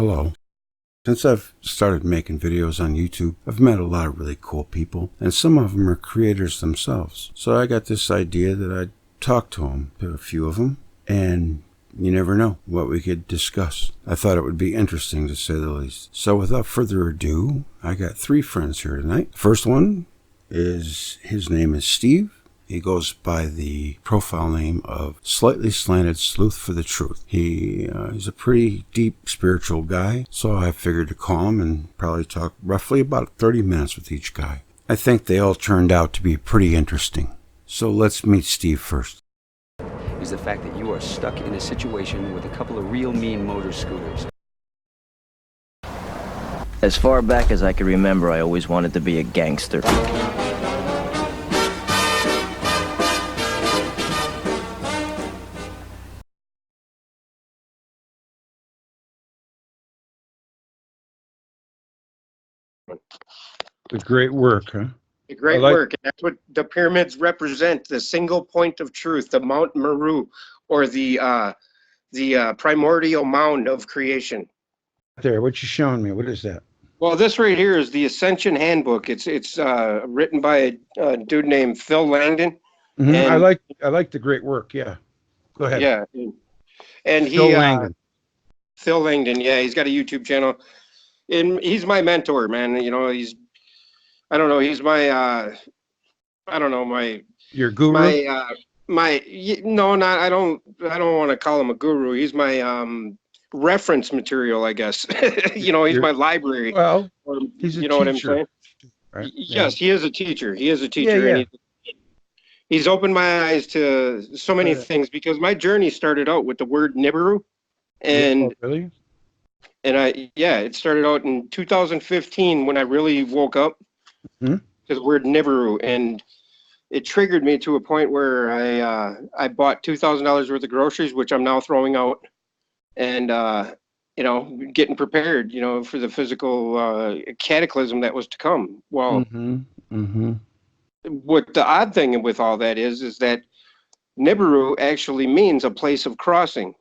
Hello. Since I've started making videos on YouTube, I've met a lot of really cool people, and some of them are creators themselves. So I got this idea that I'd talk to them, to a few of them, and you never know what we could discuss. I thought it would be interesting, to say the least. So without further ado, I got 3 friends here tonight. The first one is, his name is Steve. He goes by the profile name of Slightly Slanted Sleuth for the Truth. He's a pretty deep spiritual guy, so I figured to call him and probably talk roughly about 30 minutes with each guy. I think they all turned out to be pretty interesting. So let's meet Steve first. Is the fact that you are stuck in a situation with a couple of real mean motor scooters. As far back as I can remember, I always wanted to be a gangster. The great work, huh? The great work. And that's what the pyramids represent, the single point of truth, the Mount Meru, or the primordial mound of creation. There, what you showing me? What is that? Well, this right here is the Ascension Handbook. It's written by a dude named Phil Langdon. Mm-hmm. I like the great work. Yeah, go ahead. Yeah, and Phil Langdon. Phil Langdon. Yeah, he's got a YouTube channel, and he's my mentor, man. You know, he's my Your guru? I don't want to call him a guru. He's my reference material, I guess. He's my library. Well, he's a teacher. You know what I'm saying? Right? Yes, he is a teacher. He is a teacher. Yeah. And he's opened my eyes to so many things, because my journey started out with the word Nibiru. And really? And it started out in 2015 when I really woke up to the word Nibiru, and it triggered me to a point where I bought $2,000 worth of groceries, which I'm now throwing out, and getting prepared, for the physical cataclysm that was to come. Well, what the odd thing with all that is that Nibiru actually means a place of crossing,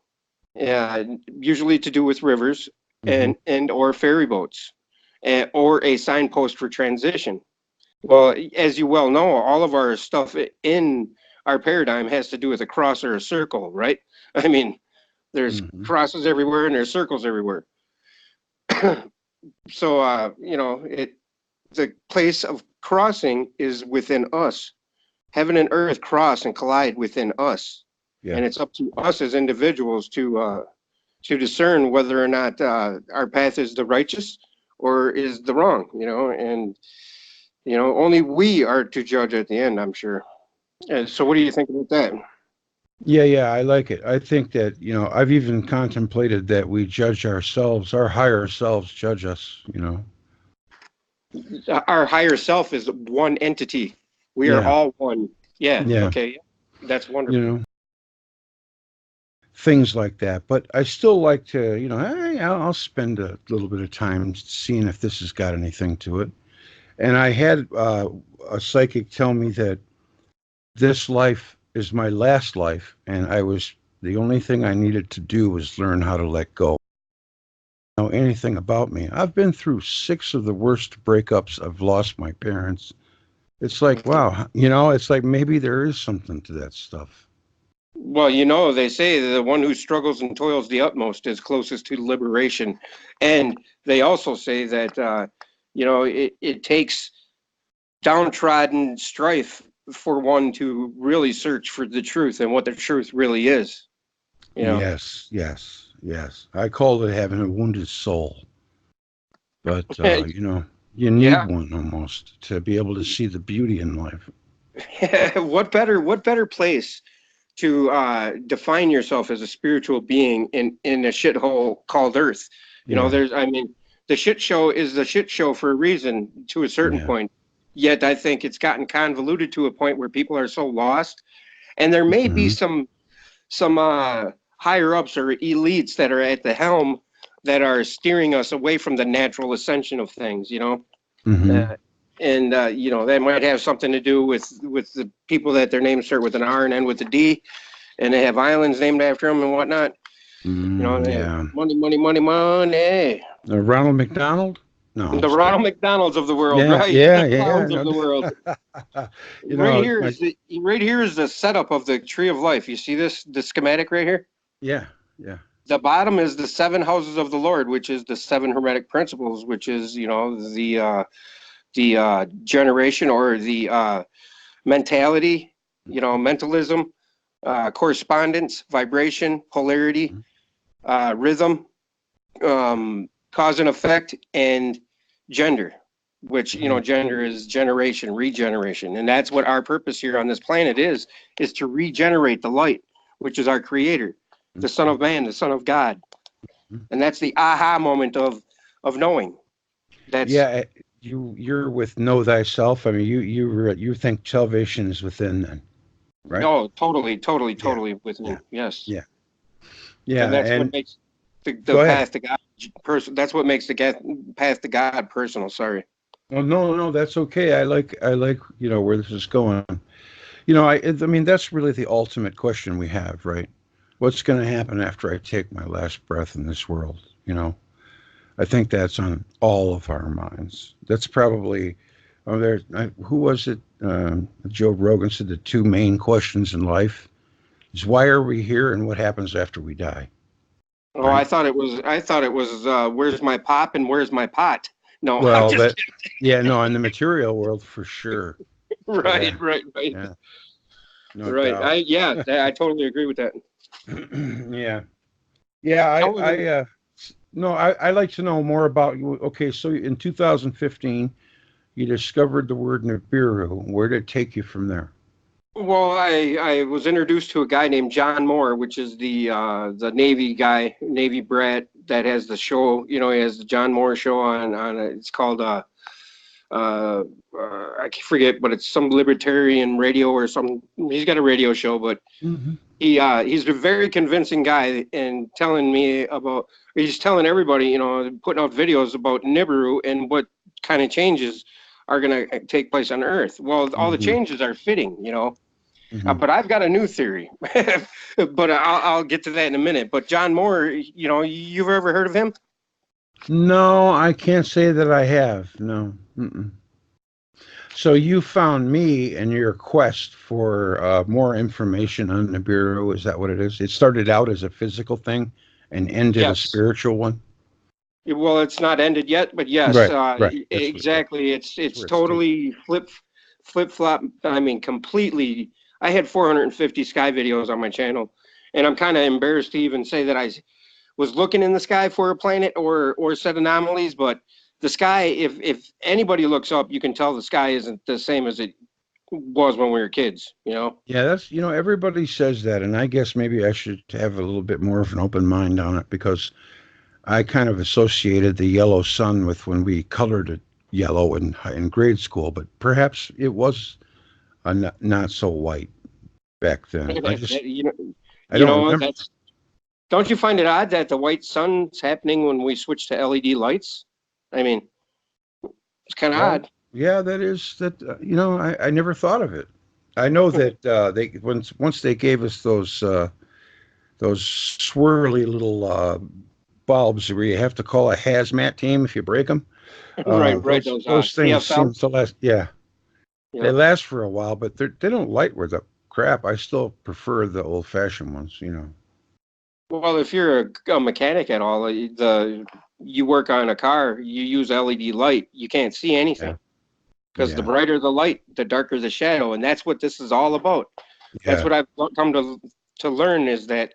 usually to do with rivers and or ferry boats, or a signpost for transition. Well, as you well know, all of our stuff in our paradigm has to do with a cross or a circle, right? I mean, there's crosses everywhere and there's circles everywhere. So, the place of crossing is within us. Heaven and earth cross and collide within us. Yeah. And it's up to us as individuals to discern whether or not our path is the righteous or is the wrong, and only we are to judge at the end, I'm sure. So what do you think about that? Yeah, I like it. I think that, I've even contemplated that we judge ourselves, our higher selves judge us, Our higher self is one entity. We are all one. Yeah. Okay. That's wonderful. Things like that. But I still like to, I'll spend a little bit of time seeing if this has got anything to it. And I had a psychic tell me that this life is my last life, and the only thing I needed to do was learn how to let go. Know anything about me? I've been through 6 of the worst breakups. I've lost my parents. It's like, wow, it's like maybe there is something to that stuff. Well, they say the one who struggles and toils the utmost is closest to liberation. And they also say that it takes downtrodden strife for one to really search for the truth and what the truth really is. Yes. I call it having a wounded soul. But, you need one almost to be able to see the beauty in life. What better place to define yourself as a spiritual being in a shithole called Earth? The shit show is the shit show for a reason, to a certain point. Yet I think it's gotten convoluted to a point where people are so lost, and there may be some higher ups or elites that are at the helm that are steering us away from the natural ascension of things. That might have something to do with the people that their names start with an R and end with a D, and they have islands named after them and whatnot. You know, Yeah. money, money, money, money. Ronald McDonald? No, I'm The just kidding. Ronald McDonalds of the world, Yeah, right? yeah, The yeah. clowns of No. the world. You know, my, Right here is the setup of the tree of life. You see this, the schematic right here? yeah, yeah. The bottom is the seven houses of the Lord, which is the seven Hermetic principles, which is, you know, the generation or the mentality, you know, mentalism, correspondence, vibration, polarity, rhythm, cause and effect, and gender, which, you know, gender is generation, regeneration. And that's what our purpose here on this planet is to regenerate the light, which is our creator, the son of man, the son of God. And that's the aha moment of knowing. That's Yeah, you're with know thyself. I mean, you think salvation is within then, right? no, totally, totally, Yeah, totally with me. yeah, Yes. yeah, yeah. And that's what And makes the go ahead. path to God person. That's what makes the path to God personal. Sorry. Oh, no, no, that's okay. I like, where this is going. I mean, that's really the ultimate question we have, right? What's going to happen after I take my last breath in this world? I think that's on all of our minds. That's probably, who was it? Joe Rogan said the two main questions in life is why are we here and what happens after we die, Oh, right? I thought it was where's my pop and where's my pot? No, I'm Well, just yeah, no, in the material world for sure. kidding. Yeah, Right. yeah, no Right. doubt. I totally agree with that. Yeah, yeah. Tell me, No, I like to know more about you. Okay, so in 2015, you discovered the word Nibiru. Where did it take you from there? well, I was introduced to a guy named John Moore, which is the Navy guy, Navy brat that has the show. You know, he has the John Moore show on it's called I forget, but it's some libertarian radio or some. He's got a radio show, but Hmm. he's a very convincing guy and telling me about. He's telling everybody, you know, putting out videos about Nibiru and what kind of changes are going to take place on Earth. Well, all the Hmm. changes are fitting, you know. Hmm. But I've got a new theory, but I'll get to that in a minute. But John Moore, you know, you've ever heard of him? No, I can't say that I have. No. Mm-mm. So you found me in your quest for more information on Nibiru. Is that what it is? It started out as a physical thing and ended a Yes. spiritual one. Well, it's not ended yet, but yes, Right, right. exactly. That's It's where it's taken. totally flip flop. I mean, completely. I had 450 sky videos on my channel, and I'm kind of embarrassed to even say that was looking in the sky for a planet or set anomalies. But the sky, if anybody looks up, you can tell the sky isn't the same as it was when we were kids. You know. Yeah, that's, everybody says that, and I guess maybe I should have a little bit more of an open mind on it because I kind of associated the yellow sun with when we colored it yellow in grade school, but perhaps it was not so white back then. you know, I you don't know remember. that's. Don't you find it odd that the white sun's happening when we switch to LED lights? I mean, it's kind of Well, odd. yeah, that is that. I never thought of it. I know that they once they gave us those swirly little bulbs where you have to call a hazmat team if you break them. Right. Those Those those things seem CFLs. to last. Yeah, they Yeah. last for a while, but they don't light worth a crap. I still prefer the old fashioned ones. Well, if you're a mechanic at all, you work on a car, you use LED light, you can't see Yeah, anything because the yeah, brighter the light, the darker the shadow, and that's what this is all about. That's yeah. what I've come to learn is that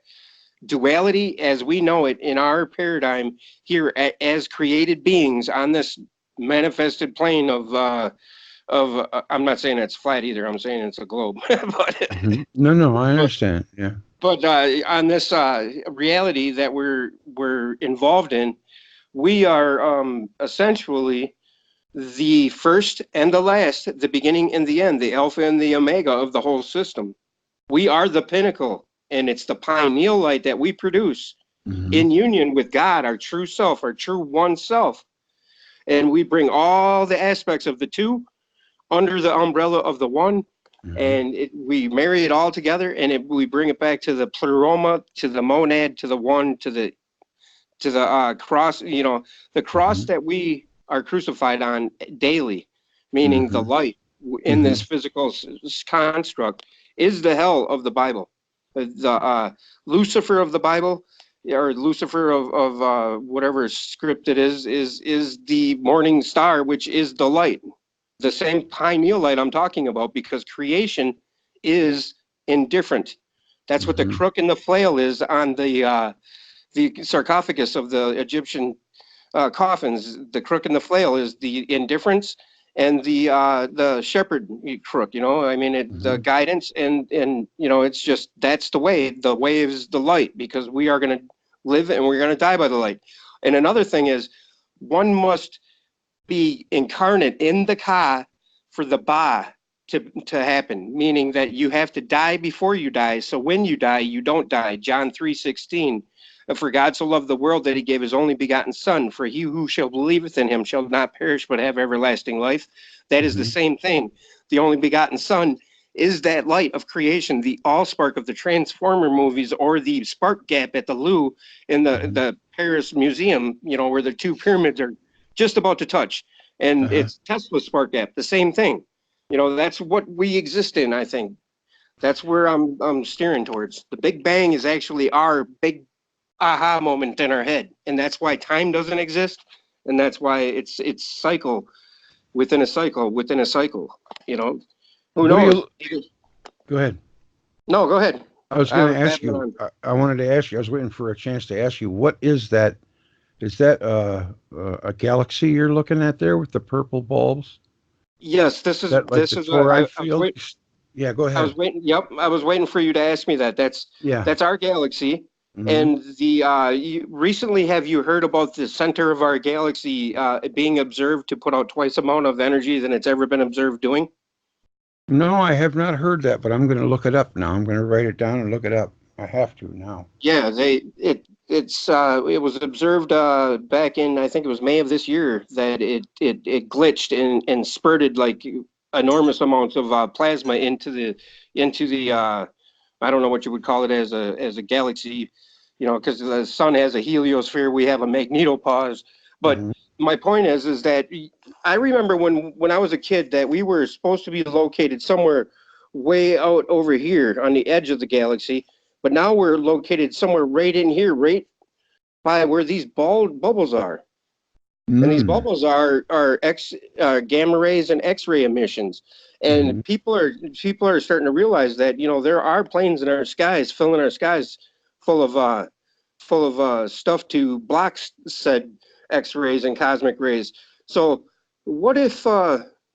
duality as we know it in our paradigm here as created beings on this manifested plane of I'm not saying it's flat either. I'm saying it's a globe, but No, no, I but understand. Yeah. on this reality that we're involved in, we are essentially the first and the last, the beginning and the end, the alpha and the omega of the whole system. We are the pinnacle, and it's the pineal light that we produce Hmm. in union with God, our true self, our true one self. And we bring all the aspects of the two under the umbrella of the one, and we marry it all together, and we bring it back to the pleroma, to the monad, to the one, to the cross. You know, the cross that we are crucified on daily, meaning the light in this physical construct, is the hell of the Bible. The Lucifer of the Bible, or Lucifer of whatever script it is the morning star, which is the light. The same pineal light I'm talking about, because creation is indifferent. That's what the crook and the flail is on the sarcophagus of the Egyptian coffins. The crook and the flail is the indifference, and the shepherd crook. You know, I mean, the guidance, and you know, it's just, that's the way. The way is the light, because we are going to live and we're going to die by the light. And another thing is, one must be incarnate in the ka for the ba to happen, meaning that you have to die before you die. So when you die, you don't die. John 3:16. For God so loved the world that he gave his only begotten son, for he who shall believeth in him shall not perish but have everlasting life. That is the same thing. The only begotten son is that light of creation, the allspark of the Transformer movies, or the spark gap at the Louvre in the Paris Museum, you know, where the two pyramids are just about to touch. And it's Tesla's spark gap, the same thing. You know, that's what we exist in, I think. That's where I'm steering towards. The Big Bang is actually our big aha moment in our head, and that's why time doesn't exist, and that's why it's cycle within a cycle within a cycle. You know, who knows? Go ahead. No, go ahead. I was going to ask you. I wanted to ask you. I was waiting for a chance to ask you. What is that? Is that a galaxy you're looking at there with the purple bulbs? Yes, this is that, like, this is a field. Yeah, go ahead. I was waiting. Yep, I was waiting for you to ask me that. That's our galaxy. And recently, have you heard about the center of our galaxy being observed to put out twice the amount of energy than it's ever been observed doing? No, I have not heard that, but I'm going to look it up now. I'm going to write it down and look it up. I have to now. Yeah, it was observed back in, I think it was May of this year, that it glitched and spurted like enormous amounts of plasma into the I don't know what you would call it, as a galaxy, you know, because the sun has a heliosphere, we have a magnetopause. But my point is that I remember when I was a kid that we were supposed to be located somewhere way out over here on the edge of the galaxy, but now we're located somewhere right in here, right by where these bubbles are. And these bubbles are gamma rays and X-ray emissions. And people are starting to realize that, you know, there are planes in our skies, filling our skies full of stuff to block said X-rays and cosmic rays. So what if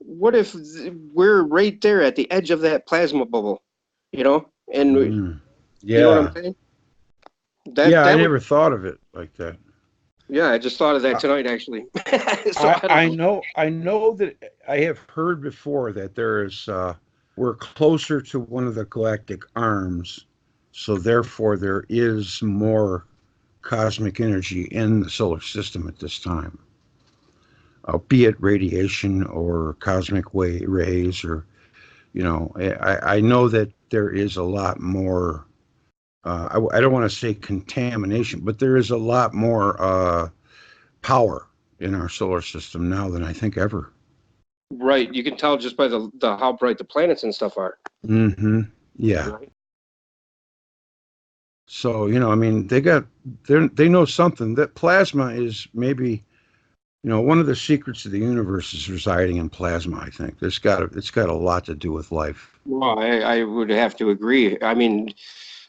we're right there at the edge of that plasma bubble, you know? And you know what I'm saying? I never thought of it like that. Yeah, I just thought of that tonight, actually. So I know that I have heard before that there is we're closer to one of the galactic arms, so therefore there is more cosmic energy in the solar system at this time, be it radiation or cosmic rays, or, you know, I know that there is a lot more. I don't want to say contamination, but there is a lot more power in our solar system now than I think ever. Right, you can tell just by the how bright the planets and stuff are. Yeah. Right. So, you know, I mean, they know something. That plasma is maybe, you know, one of the secrets of the universe is residing in plasma. I think it's got a lot to do with life. Well, I would have to agree. I mean,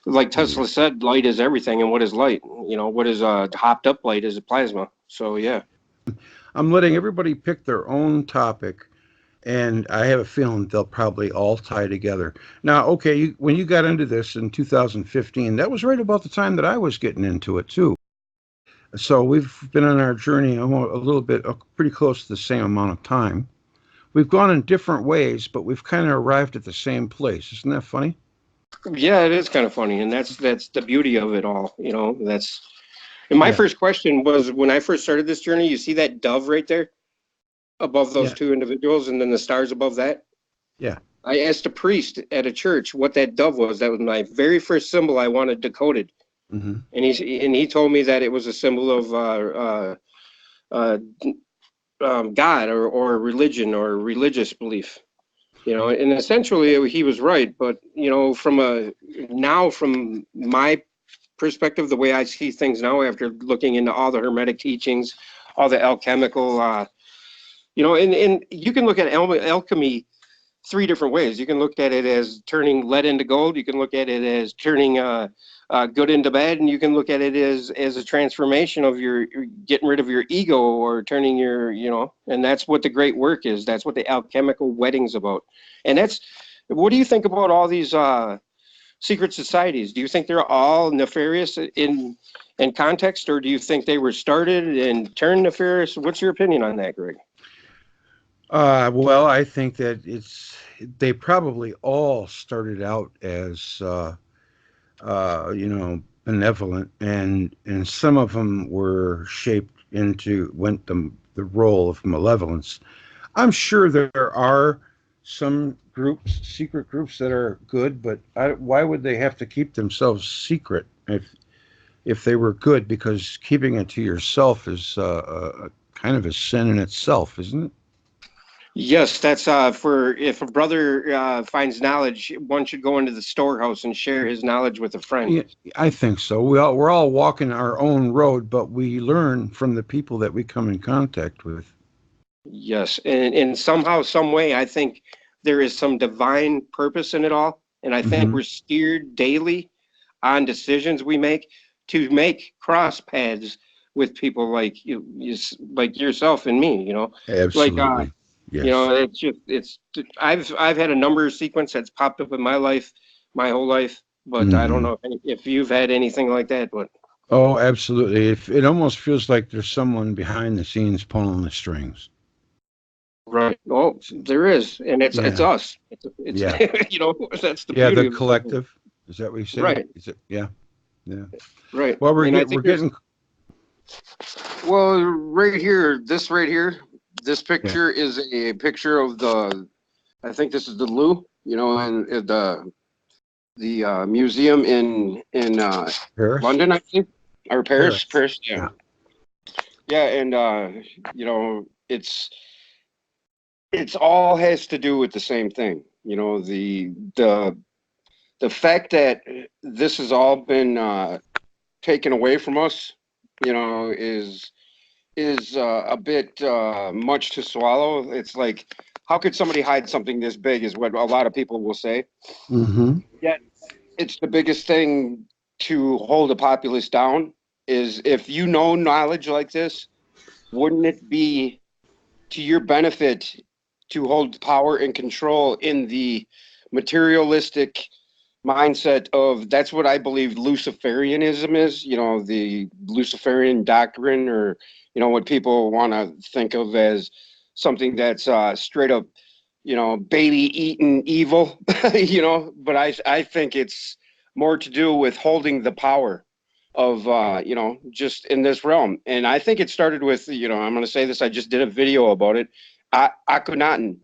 like Tesla said, light is everything. And what is light? You know, what is hopped up light is a plasma. So, yeah. I'm letting everybody pick their own topic, and I have a feeling they'll probably all tie together. Now, okay, when you got into this in 2015, that was right about the time that I was getting into it, too. So we've been on our journey a little bit, pretty close to the same amount of time. We've gone in different ways, but we've kind of arrived at the same place. Isn't that funny? Yeah, it is kind of funny, and that's the beauty of it all. You know, that's. And my first question was, when I first started this journey, you see that dove right there above those two individuals, and then the stars above that? Yeah. I asked a priest at a church what that dove was. That was my very first symbol I wanted decoded. Mm-hmm. And he told me that it was a symbol of uh, God or religion or religious belief. And essentially he was right. But from my perspective, the way I see things now, after looking into all the Hermetic teachings, all the alchemical, and you can look at alchemy three different ways. You can look at it as turning lead into gold. You can look at it as turning good into bad, and you can look at it as a transformation of your getting rid of your ego or turning your, and that's what the great work is. That's what the alchemical wedding's about. And what do you think about all these secret societies? Do you think they're all nefarious in context, or do you think they were started and turned nefarious? What's your opinion on that, Greg? Well, I think that they probably all started out as benevolent, and some of them were went the role of malevolence. I'm sure there are some secret groups that are good, but why would they have to keep themselves secret if they were good? Because keeping it to yourself is a kind of a sin in itself, isn't it? Yes, that's for if a brother finds knowledge, one should go into the storehouse and share his knowledge with a friend. Yeah, I think so. We're all walking our own road, but we learn from the people that we come in contact with. Yes, and somehow, some way, I think there is some divine purpose in it all, and I think we're steered daily on decisions we make to make cross paths with people like like yourself and me. Absolutely. Yes. I've had a number of sequence that's popped up in my life, my whole life, but I don't know if you've had anything like that. But Oh, absolutely. It almost feels like there's someone behind the scenes pulling the strings. right, oh, there is, and it's Yeah. us. Yeah. That's the Yeah, beauty the of it. collective. Is that what you say? Right. Is it? Yeah. Yeah. Right. Well, And I we're think there's getting. well, right here, this Yeah. picture is a picture of I think this is the Lou, and the museum in Paris. London, I think, or Paris. Paris. Paris, yeah. Yeah. Yeah, and it's all has to do with the same thing. The fact that this has all been taken away from us, is a bit much to swallow. It's like, how could somebody hide something this big? Is what a lot of people will say. Mm-hmm. Yet, it's the biggest thing to hold a populace down. Is if you know knowledge like this, wouldn't it be to your benefit to hold power and control in the materialistic mindset of, that's what I believe Luciferianism is, the Luciferian doctrine, or, what people want to think of as something that's straight up, baby eaten evil, but I think it's more to do with holding the power of, just in this realm. And I think it started with, I'm going to say this, I just did a video about it. Akhenaten,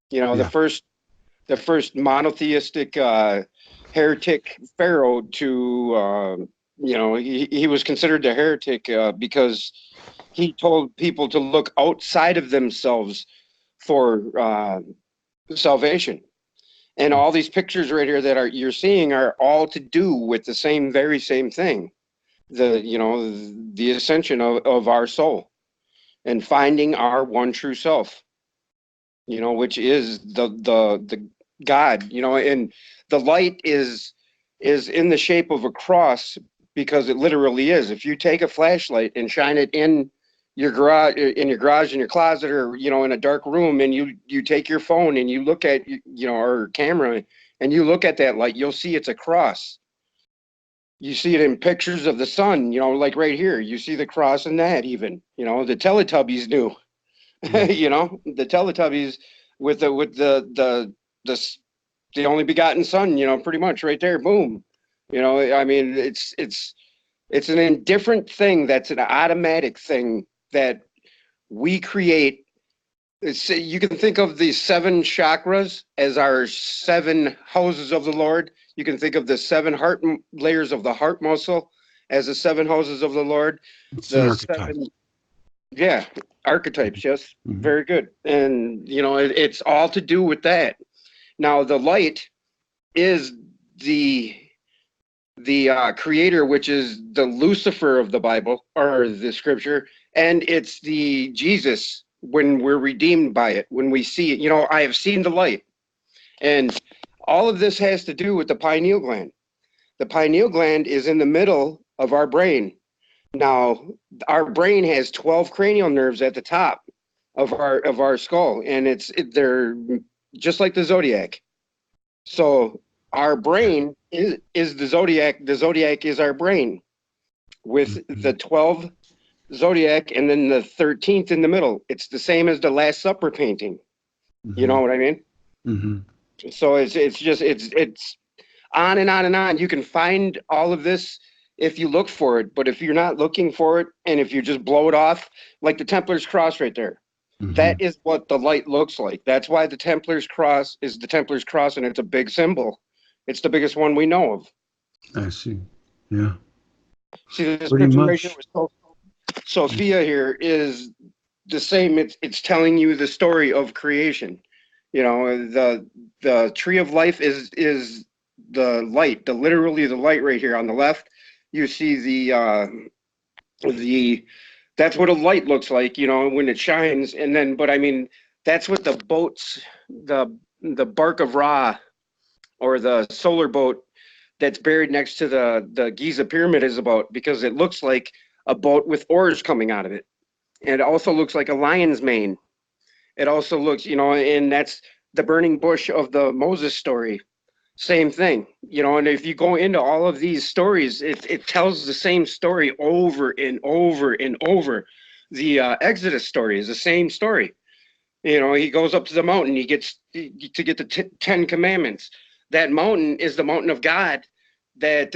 Yeah. the first monotheistic heretic pharaoh to, he was considered a heretic because he told people to look outside of themselves for salvation. And all these pictures right here that you're seeing are all to do with the very same thing. The ascension of our soul and finding our one true self, which is the God, and the light is in the shape of a cross, because it literally is. If you take a flashlight and shine it in your garage, in your closet, or in a dark room, and you take your phone and you look at or camera, and you look at that light, you'll see it's a cross. You see it in pictures of the sun, like right here. You see the cross in that, even. The Teletubbies knew. The Teletubbies with the only begotten son, pretty much right there. Boom. I mean, it's an indifferent thing. That's an automatic thing that we create You can think of the 7 chakras as our 7 houses of the Lord. You can think of the 7 heart layers of the heart muscle as the 7 houses of the Lord. It's an The archetype. 7, yeah, archetypes. Yes, Mhm. very good. And it's all to do with that. Now, the light is the creator, which is the Lucifer of the Bible or the scripture, and it's the Jesus when we're redeemed by it, when we see it. I have seen the light. And all of this has to do with the pineal gland. The pineal gland is in the middle of our brain. Now, our brain has 12 cranial nerves at the top of our skull, and they're just like the zodiac. So our brain is the zodiac. The zodiac is our brain with the 12 zodiac and then the 13th in the middle. It's the same as the Last Supper painting. You know what I mean? Mm-hmm. So it's on and on and on. You can find all of this if you look for it, but if you're not looking for it and if you just blow it off, like the Templar's cross right there, that is what the light looks like. That's why the Templar's cross is the Templar's cross, and it's a big symbol. It's the biggest one we know of. I see. Yeah. See, this Pretty picture right here much. with Sophia here is the same. It's telling you the story of creation. The tree of life is the light, literally the light right here on the left. You see the that's what a light looks like, when it shines. And then, but I mean, that's what the boats, the bark of Ra or the solar boat that's buried next to the Giza pyramid is about, because it looks like a boat with oars coming out of it. And it also looks like a lion's mane. It also looks, and that's the burning bush of the Moses story. Same thing, and if you go into all of these stories, it tells the same story over and over and over. The Exodus story is the same story. He goes up to the mountain, he gets to get the 10 commandments. That mountain is the mountain of God that,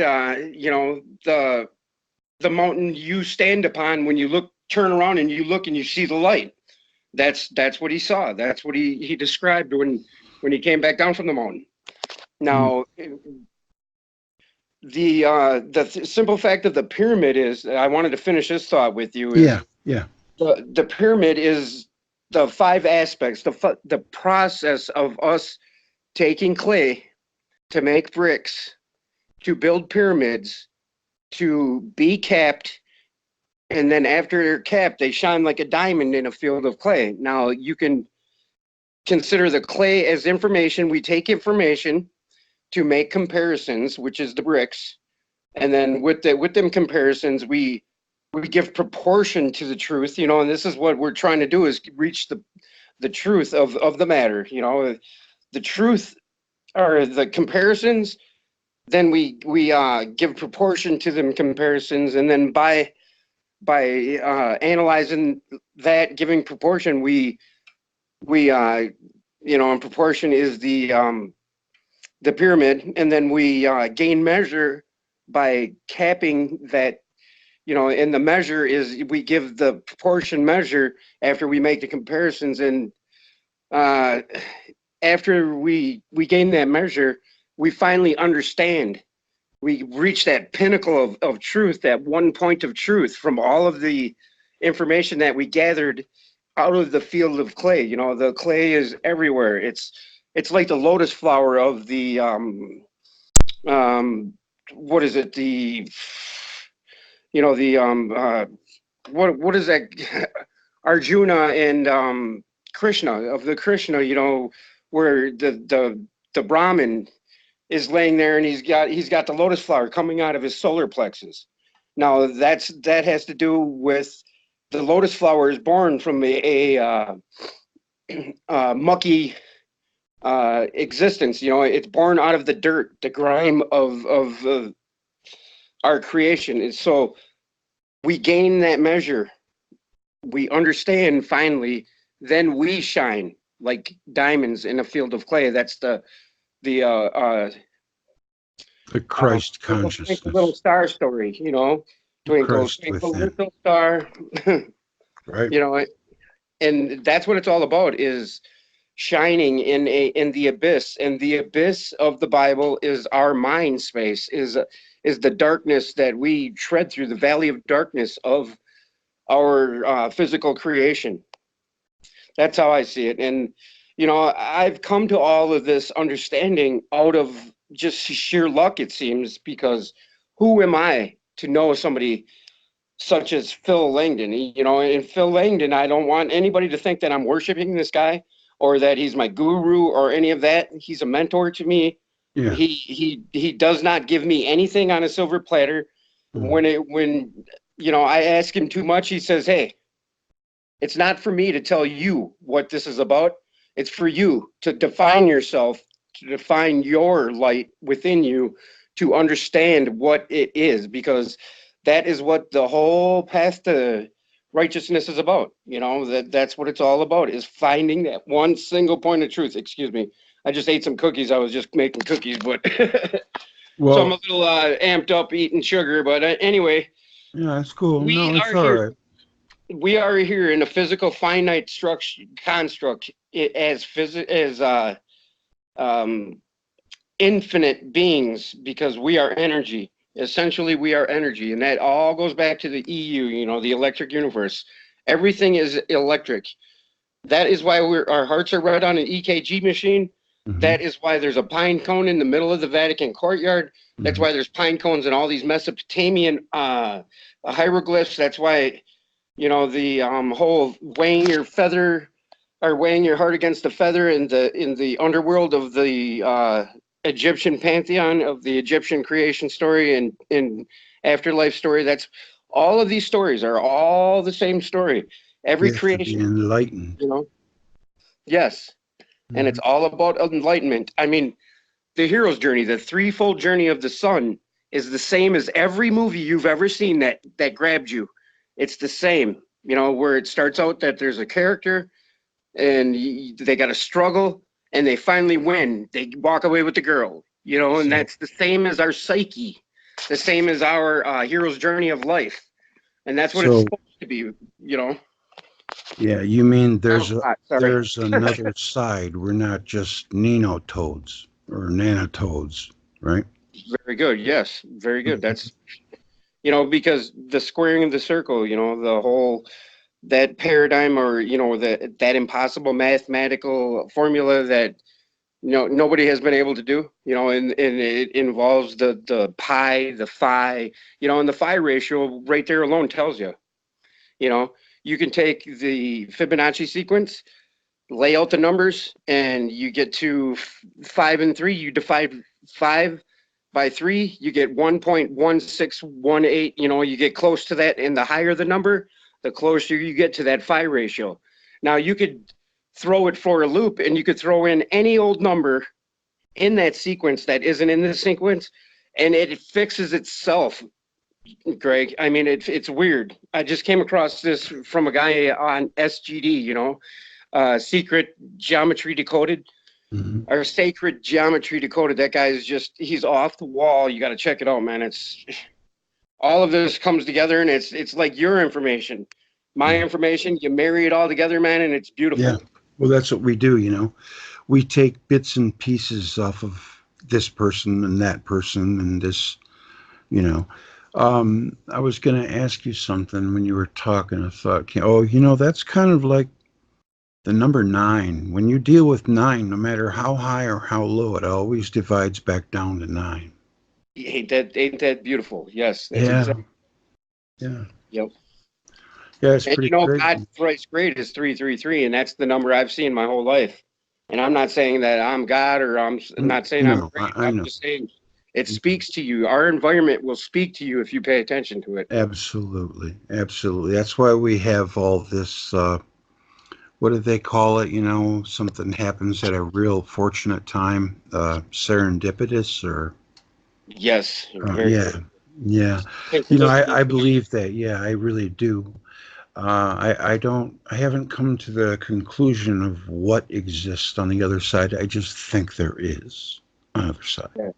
the mountain you stand upon when you turn around and you look and you see the light. That's what he saw. That's what he described when he came back down from the mountain. Now, the simple fact of the pyramid is, I wanted to finish this thought with you, is Yeah. the pyramid is the 5 aspects, the process of us taking clay to make bricks, to build pyramids, to be capped, and then after they're capped, they shine like a diamond in a field of clay. Now, you can consider the clay as information. We take information to make comparisons, which is the bricks, and then with them comparisons, we give proportion to the truth, and this is what we're trying to do, is reach the truth of the matter. The truth or the comparisons, then we give proportion to them comparisons, and then by analyzing that, giving proportion, we and proportion is the pyramid, and then we gain measure by capping that, and the measure is, we give the proportion measure after we make the comparisons, and after we gain that measure, we finally understand. We reach that pinnacle of truth, that one point of truth from all of the information that we gathered out of the field of clay. The clay is everywhere. It's like the lotus flower of the what is it, what is that, Arjuna and Krishna, of the Krishna, where the Brahmin is laying there, and he's got the lotus flower coming out of his solar plexus. Now that has to do with the lotus flower is born from a mucky existence. It's born out of the dirt, the grime of our creation. And so we gain that measure. We understand finally. Then we shine like diamonds in a field of clay. That's the Christ twinkle, twinkle, little consciousness. star story. Twinkle, Christ twinkle, within. little star. Right. you know, and that's what it's all about, is shining in the abyss. And the abyss of the Bible is our mind space, is the darkness that we tread through, the valley of darkness of our physical creation. That's how I see it. And I've come to all of this understanding out of just sheer luck, it seems, because who am I to know somebody such as Phil Langdon? And Phil Langdon, I don't want anybody to think that I'm worshiping this guy or that he's my guru or any of that. He's a mentor to me. Yeah. He does not give me anything on a silver platter. When I ask him too much, he says, "Hey, it's not for me to tell you what this is about. It's for you to define yourself, to define your light within you, to understand what it is, because that is what the whole path to righteousness is about. That's what it's all about, is finding that one single point of truth." Excuse me. I just ate some cookies. I was just making cookies, but Well, so I'm a little amped up eating sugar. But anyway, yeah, it's cool. we No, it's are all here. right. We are here in a physical finite structure construct, as infinite beings, because we are energy. Essentially, we are energy, and that all goes back to the EU, the electric universe. Everything is electric. That is why our hearts are right on an EKG machine. Mm-hmm. That is why there's a pine cone in the middle of the Vatican courtyard. That's why there's pine cones in all these Mesopotamian hieroglyphs. That's why, the whole weighing your feather, or weighing your heart against the feather in the underworld of the Egyptian pantheon, of the Egyptian creation story and in afterlife story. That's all of these stories are all the same story. Every Yes, to be creation, enlightened. Yes. And it's all about enlightenment. I mean, the hero's journey, the threefold journey of the sun, is the same as every movie you've ever seen that grabbed you. It's the same, where it starts out that there's a character and they got to struggle and they finally win. They walk away with the girl, and that's the same as our psyche, the same as our hero's journey of life. And that's what it's supposed to be. Yeah, you mean there's Sorry. another side. We're not just nanotoads or nanitoads, right? Very good. Yes, very good. That's because the squaring of the circle, the whole that paradigm, or that impossible mathematical formula that nobody has been able to do. And it involves the pi, the phi, and the phi ratio right there alone tells you. You can take the Fibonacci sequence, lay out the numbers, and you get to 5 and 3. You divide 5 by 3, you get 1.1618. You get close to that, and the higher the number, the closer you get to that phi ratio. Now you could throw it for a loop, and you could throw in any old number in that sequence that isn't in the sequence, and it fixes itself. Greg, I mean, it's weird. I just came across this from a guy on SGD, Secret Geometry Decoded, or Sacred Geometry Decoded. That guy is he's off the wall. You got to check it out, man. It's all of this comes together, and it's like your information, my information. You marry it all together, man, and it's beautiful. Yeah. Well, that's what we do, We take bits and pieces off of this person and that person and this, I was going to ask you something when you were talking. I thought, that's kind of like the number 9. When you deal with 9, no matter how high or how low, it always divides back down to 9. Ain't that beautiful? Yes. Yeah. Yep. Yeah, it's pretty crazy. God thrice great is 333, and that's the number I've seen my whole life. And I'm not saying that I'm God, or I'm not saying I'm great. I'm just saying it speaks to you. Our environment will speak to you if you pay attention to it. Absolutely. That's why we have all this, what do they call it? Something happens at a real fortunate time, serendipitous, or... Yes. Yeah. I believe that. Yeah, I really do. I haven't come to the conclusion of what exists on the other side. I just think there is on the other side.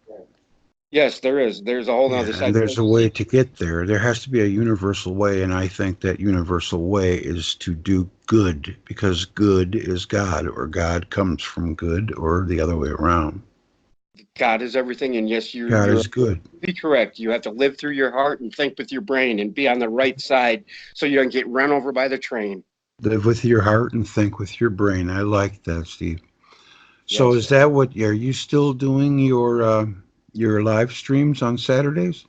Yes, there is. There's a whole Yeah, nother and side. there's a way to get there. There has to be a universal way, and I think that universal way is to do good, because good is God, or God comes from good, or the other way around. God is everything, and yes, God you're is good. be correct. You have to live through your heart and think with your brain and be on the right side so you don't get run over by the train. Live with your heart and think with your brain. I like that, Steve. So Yes. is that what, are you still doing your live streams on Saturdays?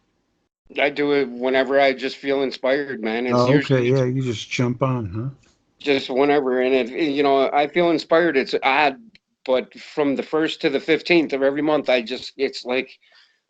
I do it whenever I just feel inspired, man. It's Oh, okay, usually yeah, you just jump on, huh? just whenever, and I feel inspired. It's odd, but from the 1st to the 15th of every month, it's like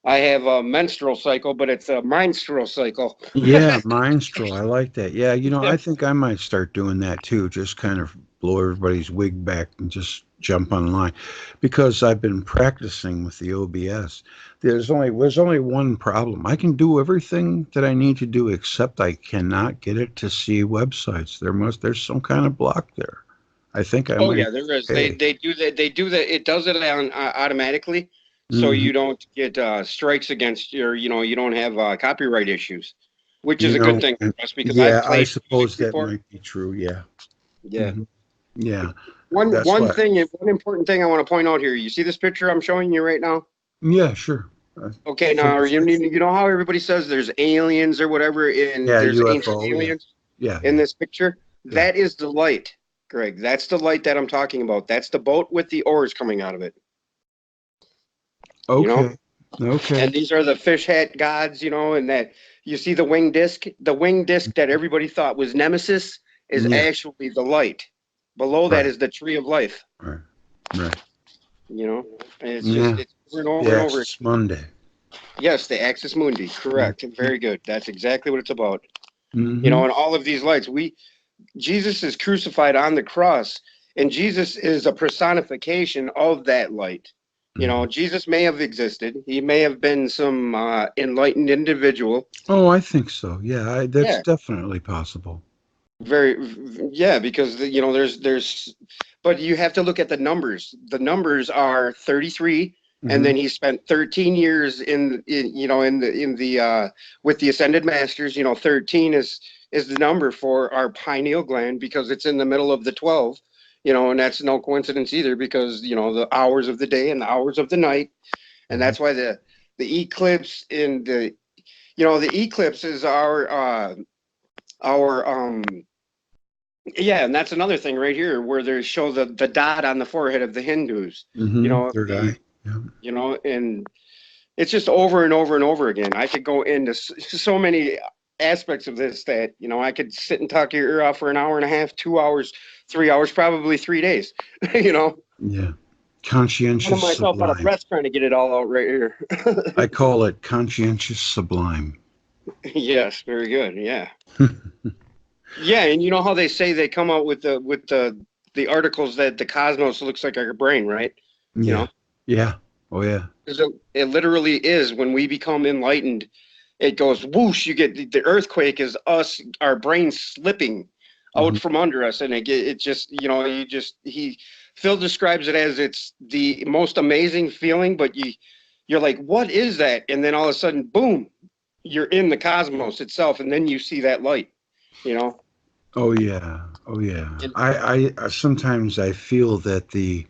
I have a menstrual cycle, but it's a menstrual cycle. Yeah, minstrel. I like that. Yeah, I think I might start doing that too. Just kind of blow everybody's wig back and just jump online, because I've been practicing with the OBS. There's only one problem. I can do everything that I need to do, except I cannot get it to see websites. There's some kind of block there. I think I Oh might yeah, there is. They pay. they do that. They do that. It does it on automatically, so Hmm. you don't get strikes against your. You don't have copyright issues, which is You a good know, thing and for us because yeah, I've I played music suppose that before. might be true. Yeah. Yeah. Hmm. Yeah. One That's one why. thing, one important thing I want to point out here. You see this picture I'm showing you right now? Yeah, sure. Okay, From now the you know how everybody says there's aliens or whatever, and Yeah, there's ancient UFO. Yeah, aliens yeah, in yeah, this picture? yeah. That is the light, Greg. That's the light that I'm talking about. That's the boat with the oars coming out of it. You know? Okay, okay. And these are the fish hat gods, and that you see the winged disc. The winged disc that everybody thought was Nemesis is Yeah, actually the light. Below that right, is the tree of life. right, right. You know, and Yeah, it's over and over the and over. Axis Monday. Yes, the Axis Mundi, correct. Mm-hmm. Very good. That's exactly what it's about. Mm-hmm. And all of these lights. Jesus is crucified on the cross, and Jesus is a personification of that light. Jesus may have existed. He may have been some enlightened individual. Oh, I think so. Yeah, that's Yeah, definitely possible. very, yeah, because but you have to look at the numbers. The numbers are 33, and Hmm. then he spent 13 years in the with the ascended masters. 13 is the number for our pineal gland because it's in the middle of the 12. And that's no coincidence either because the hours of the day and the hours of the night, and Hmm. that's why the eclipse in the eclipse is our yeah, and that's another thing right here where they show the dot on the forehead of the Hindus. Hmm. Third The eye. Yeah. and it's just over and over and over again. I could go into so many aspects of this that I could sit and talk your ear off for an hour and a half, 2 hours, 3 hours, probably 3 days. you know, Yeah. running Conscientious myself out of sublime. breath trying to get it all out right here. I call it conscientious sublime. Yes, very good. Yeah, yeah, and you know how they say they come out with the articles that the cosmos looks like our brain, right? You Yeah. know, Yeah. Oh, yeah. 'Cause it literally is when we become enlightened. It goes whoosh. You get the earthquake is us, our brain slipping out Hmm. from under us, and it just Phil describes it as it's the most amazing feeling, but you're like, what is that? And then all of a sudden, boom, you're in the cosmos itself, and then you see that light. You know, Oh, yeah. Oh, yeah. and I sometimes I feel that the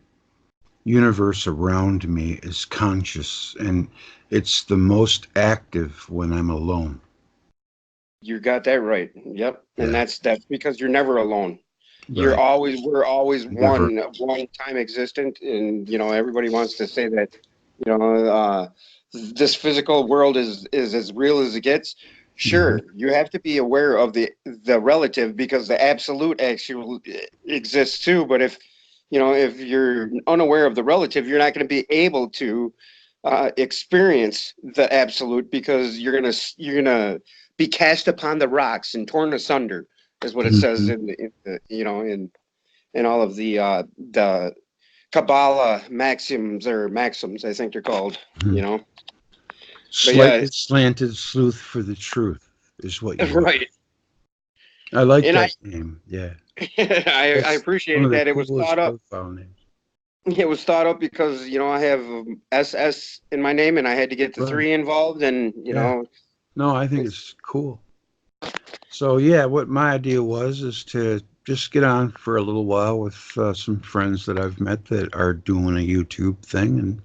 universe around me is conscious, and it's the most active when I'm alone. you got that right. Yep, and Yeah, that's because you're never alone. right. We're always Never. one time existent, and everybody wants to say that you know this physical world is as real as it gets. Hmm. Sure, you have to be aware of the relative because the absolute actually exists too. But if you're unaware of the relative, you're not going to be able to experience the absolute because you're gonna be cast upon the rocks and torn asunder is what it says Hmm. in all of the Kabbalah maxims, I think they're called, Hmm. you know. But yeah, Slightly slanted sleuth for the truth is what you are. right. I like And I that name. Yeah, I that's one of appreciated the that it was thought coolest up. profile names. It was thought up because, I have SS in my name and I had to get the Right. 3 involved and, Yeah. No, I think it's cool. So yeah, what my idea was is to just get on for a little while with some friends that I've met that are doing a YouTube thing and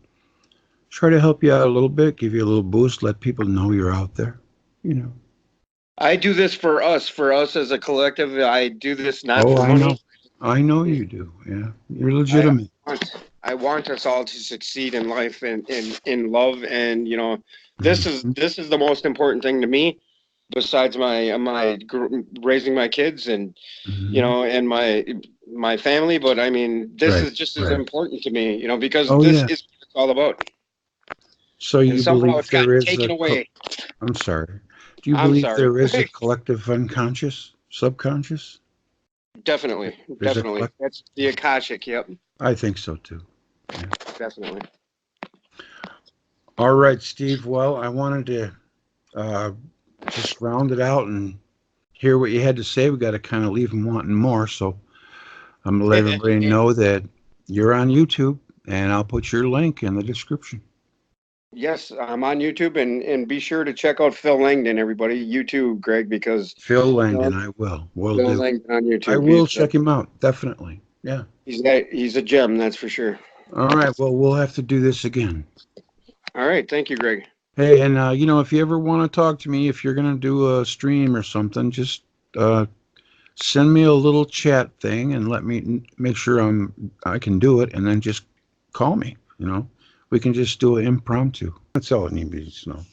try to help you out a little bit, give you a little boost, let people know you're out there. You know. I do this for us as a collective. I do this not Oh, for I know. money. I know you do. Yeah, you're I legitimate. I want us all to succeed in life and in love, and Mhm. this is the most important thing to me, besides raising my kids and Mhm. and my family. But I mean, this Right. is just as Right. important to me, because Oh this yeah. is what it's all about. So And you somehow believe it's gotten there is taken a away. I'm sorry. Do you I'm believe sorry. there is a collective unconscious, subconscious? Definitely, There's a definitely. collect. That's the Akashic. Yep, I think so too. Yeah. definitely. All right, Steve. Well, I wanted to uh, just round it out and hear what you had to say. We got to kind of leave them wanting more. So I'm going to let everybody know that you're on YouTube, and I'll put your link in the description. Yes, I'm on YouTube, and be sure to check out Phil Langdon, everybody. You too, Greg, because Phil you know, Langdon, I will. Will Phil do. Langdon on I YouTube. will check him out, definitely. Yeah. He's a gem, that's for sure. All right. Well, we'll have to do this again. All right, thank you, Greg. Hey, and if you ever want to talk to me, if you're gonna do a stream or something, just uh, send me a little chat thing and let me make sure I can do it, and then just call me. We can just do it impromptu. That's all it needs to know.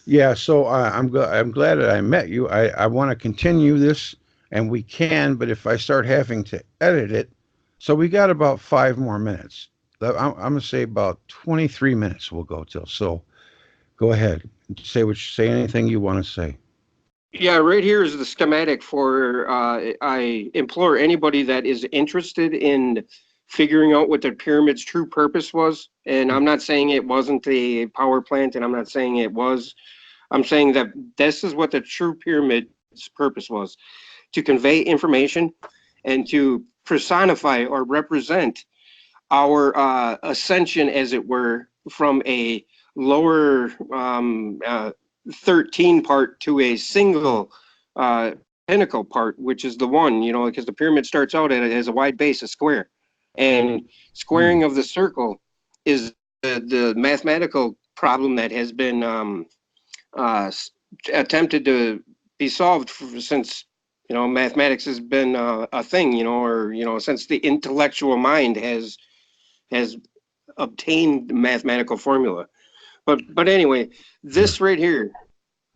Yeah. So I'm glad that I met you. I want to continue this, and we can, but if I start having to edit it, so we got about 5 more minutes. I'm gonna say about 23 minutes we'll go till. So. Go ahead. Say anything you want to say. Yeah, right here is the schematic for. I implore anybody that is interested in figuring out what the pyramid's true purpose was. And I'm not saying it wasn't a power plant, and I'm not saying it was. I'm saying that this is what the true pyramid's purpose was: to convey information and to personify or represent our ascension, as it were, from a lower 13 part to a single uh, pinnacle part, which is the one, because the pyramid starts out as a wide base, a square. And Hmm. squaring of the circle is the mathematical problem that has been uh, attempted to be solved since mathematics has been a thing, or since the intellectual mind has obtained mathematical formula. But anyway, Yeah. this right here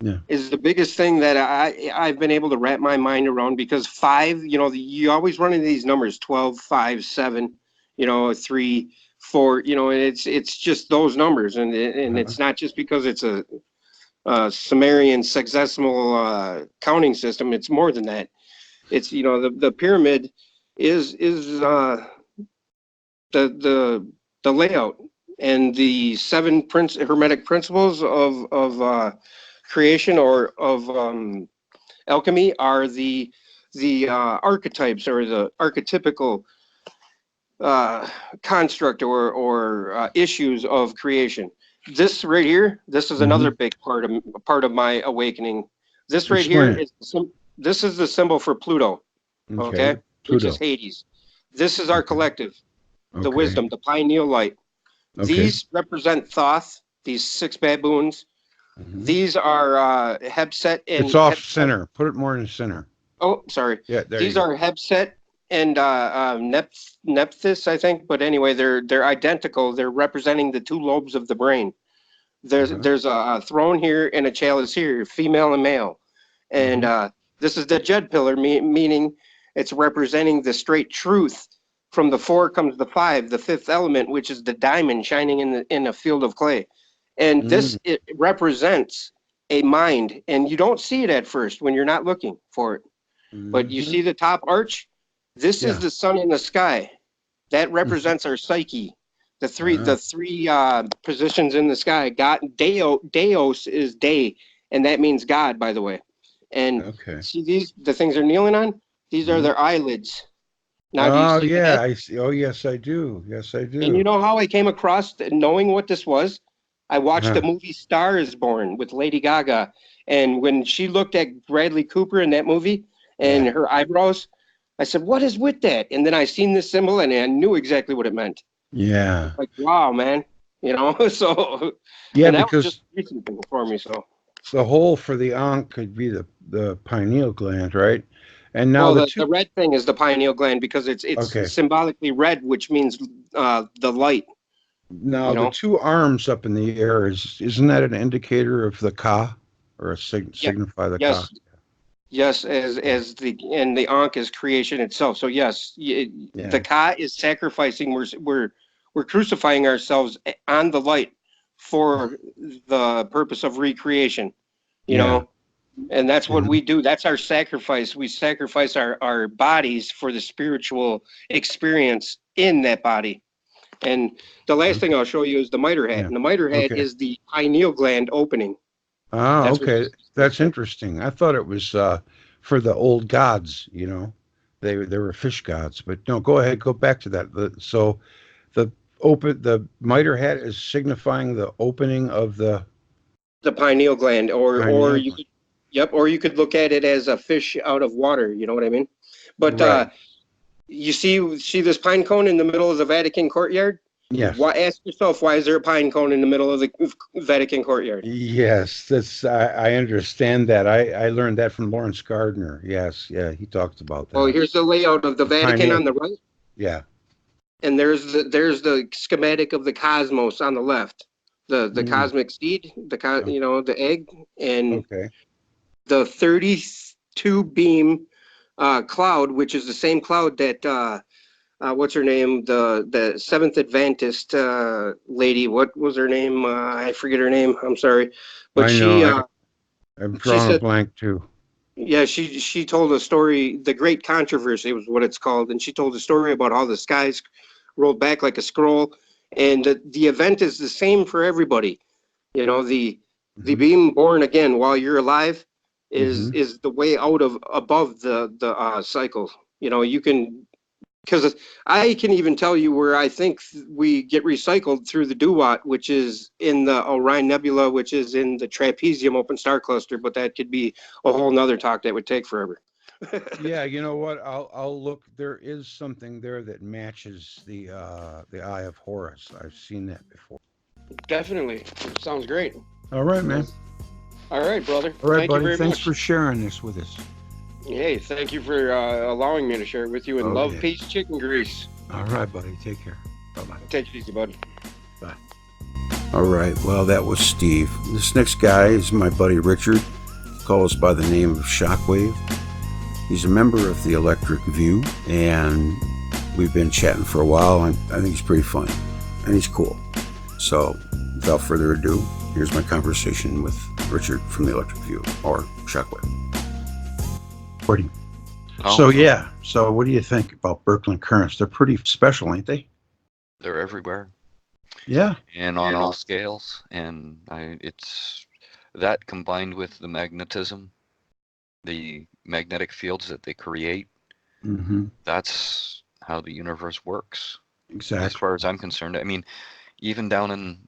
Yeah. is the biggest thing that I've been able to wrap my mind around, because five, you always run into these numbers: 12, 5, 7, 3, 4, and it's just those numbers, and Uh-huh. it's not just because it's a Sumerian sexagesimal counting system. It's more than that. It's the pyramid is the layout, and the seven hermetic principles of creation, or of alchemy, are the archetypes, or the archetypical construct, or issues of creation. This right here, this is Hmm. another big part of my awakening. This right here Explain it. is this is the symbol for Pluto, Okay. okay, which is Pluto. Hades. This is our Okay. collective, the Okay. wisdom, the pineal light. Okay. These represent Thoth, these six baboons. Hmm. These are Hebset It's and off center. Put it more in the center. oh, sorry. Yeah. There you These go. are Hebset and Nephthys, I think. But anyway, they're identical. They're representing the two lobes of the brain. Uh-huh. There's a throne here and a chalice here, female and male. And Hmm. this is the Jed pillar, meaning it's representing the straight truth. From the four comes the five, the fifth element, which is the diamond shining in a field of clay. And Hmm. this, it represents a mind, and you don't see it at first when you're not looking for it. But you Hmm. see the top arch? This is Yeah. the sun in the sky. That Hmm. represents our psyche. The three Uh-huh. the three positions in the sky. God, Deos is day, and that means God, by the way. And Okay. see the things they're kneeling on? These are Hmm. their eyelids. Now, do you Oh see yeah, that? I see. Oh yes, I do. Yes, I And you do. know how I came across knowing what this was? I watched the Huh. movie Star is Born with Lady Gaga. And when she looked at Bradley Cooper in that movie and Yeah. her eyebrows, I said, what is with that? And then I seen this symbol and I knew exactly what it meant. Yeah. Like, wow, man. So, Yeah, and that was just because recent for me. So, the hole for the ankh could be the pineal gland, right? And now well, the the two. red thing is the pineal gland because it's Okay. symbolically red, which means the light, Now you the know? two arms up in the air isn't that an indicator of the ka, or a Yeah. signify the ka? Yes. Yes, as the Ankh is creation itself. So yes, the Yeah. Ka is sacrificing. We're crucifying ourselves on the light for the purpose of recreation. You Yeah. know, and that's what Mhm. we do. That's our sacrifice. We sacrifice our bodies for the spiritual experience in that body. And the last thing I'll show you is the miter hat. Yeah. And the miter hat Okay. is the pineal gland opening. Ah, That's what okay. this is That's for. interesting. I thought it was for the old gods, They were fish gods, but no, go ahead, go back to that. So the the miter hat is signifying the opening of the The pineal gland, or pineal you gland. could, yep, or you could look at it as a fish out of water. You know what I mean? But Right. you see this pine cone in the middle of the Vatican courtyard. Yes. Why? Ask yourself, why is there a pine cone in the middle of the Vatican courtyard? Yes, that's I understand that. I learned that from Lawrence Gardner. Yes, yeah, he talked about Well, that. here's the layout of the The Vatican pineal. on the right, Yeah. and there's the schematic of the cosmos on the left. The Mm, cosmic seed, o- the egg, and okay. the 32 beam cloud, which is the same cloud that what's her name? The Seventh Adventist lady. What was her name? I forget her name. I'm sorry, but I know. I'm she drawing a said, blank too. yeah, she told a story. The Great Controversy was what it's called, and she told a story about how the skies rolled back like a scroll, and the event is the same for everybody. The Hmm. being born again while you're alive is Hmm. is the way out of above the cycle. You can, because I can even tell you where I think we get recycled through the Duat, which is in the Orion Nebula, which is in the Trapezium Open Star Cluster, but that could be a whole nother talk that would take forever. Yeah, you know what? I'll look. There is something there that matches the Eye of Horus. I've seen that before. Definitely. Sounds great. All right, man. All right, brother. All right, Thank you buddy. very Thanks much. for sharing this with us. Hey, thank you for allowing me to share it with you. And Oh love, yeah. peace, chicken grease. All right, buddy. Take care. Bye bye. Take it easy, bud. Bye. All right, well, that was Steve. This next guy is my buddy Richard. He calls by the name of Shockwave. He's a member of the Electric View, and we've been chatting for a while, and I think he's pretty funny, and he's cool. So, without further ado, here's my conversation with Richard from the Electric View, or Shockwave. Recording. Oh, So yeah. So what do you think about Birkeland currents? They're pretty special, ain't they? they're everywhere Yeah. and on all scales. And it's that combined with the magnetism, the magnetic fields that they create, Mm-hmm. that's how the universe works. As Exactly. far as I'm concerned, I mean, even down in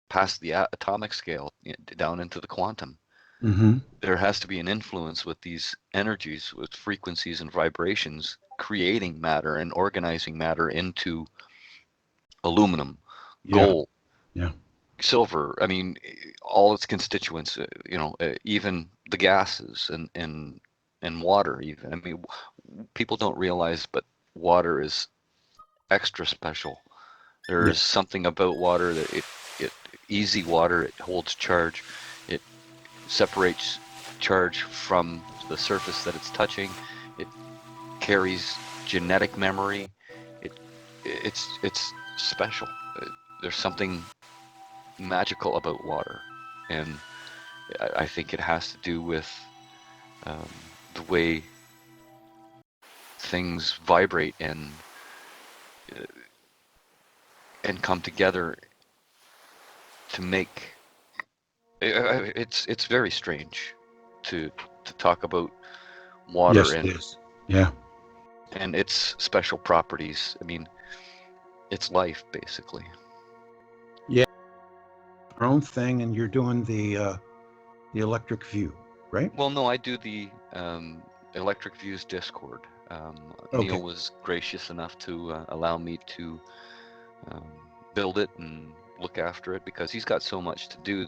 past the atomic scale, down into the quantum, Mm-hmm. there has to be an influence with these energies, with frequencies and vibrations, creating matter and organizing matter into aluminum, Yeah. gold, Yeah. silver. I mean, all its constituents. Even the gases and water. Even I mean, people don't realize, but water is extra special. Yeah. There's something about water that it easy water. It holds charge. It separates charge from the surface that it's touching. It carries genetic memory. It's special. There's something magical about water, and I think it has to do with um, the way things vibrate uh, and come together to make. It's very strange to talk about water Yes, it and is. Yeah. and its special properties. I mean, it's life, basically. Yeah. Your own thing, and you're doing the electric view, right? Well, no, I do the Electric Views Discord. Okay. Neil was gracious enough to allow me to build it and look after it, because he's got so much to do,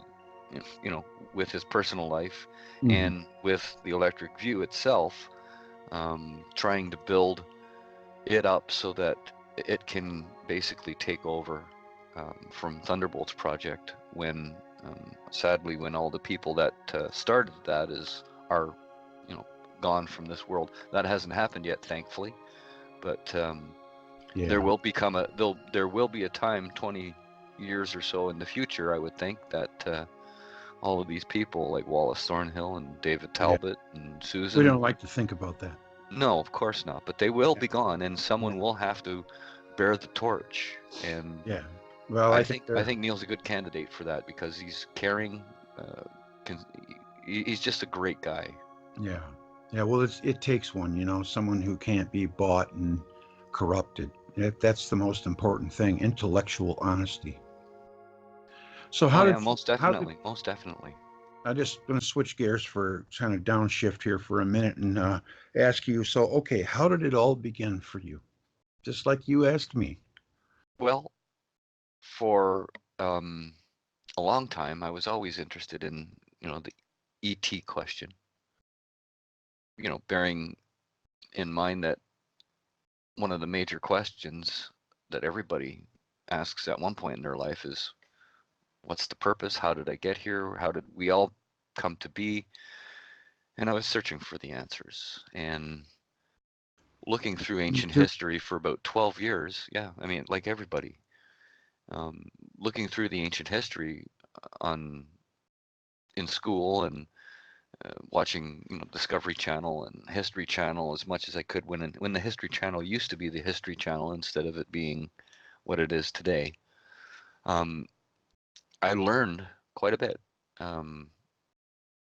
you know, with his personal life and with the Electric View itself, trying to build it up so that it can basically take over from Thunderbolt's project when, sadly, when all the people that started that are, you know, gone from this world. That hasn't happened yet, thankfully, but Yeah. there will be a time 20 years or so in the future, I would think, that all of these people like Wallace Thornhill and David Talbot and Susan. We don't like to think about that. No, of course not. But they will be gone, and someone will have to bear the torch. And Yeah. Well, I think Neil's a good candidate for that, because he's caring. He's just a great guy. Yeah. Yeah. Well, it takes one, you know, someone who can't be bought and corrupted. That's the most important thing: intellectual honesty. So Most definitely, most definitely. I'm just going to switch gears for kind of downshift here for a minute and ask you. So, okay, how did it all begin for you? Just like you asked me. Well, for a long time, I was always interested in, you know, the ET question. You know, bearing in mind that one of the major questions that everybody asks at one point in their life is, what's the purpose? How did I get here? How did we all come to be? And I was searching for the answers and looking through ancient history for about 12 years. Yeah, I mean, like everybody, looking through the ancient history in school, and watching, you know, Discovery Channel and History Channel as much as I could when the History Channel used to be the History Channel instead of it being what it is today. I learned quite a bit,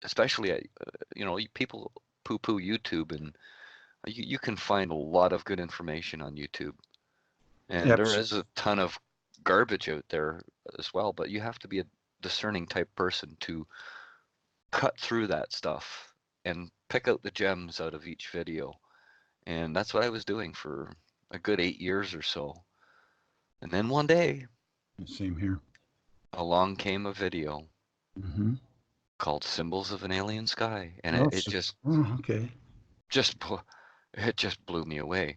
especially you know, people poo-poo YouTube, and you can find a lot of good information on YouTube, and there is a ton of garbage out there as well, but you have to be a discerning type person to cut through that stuff and pick out the gems out of each video. And that's what I was doing for a good 8 years or so. And then one day, same here, along came a video called Symbols of an Alien Sky, and it just blew me away.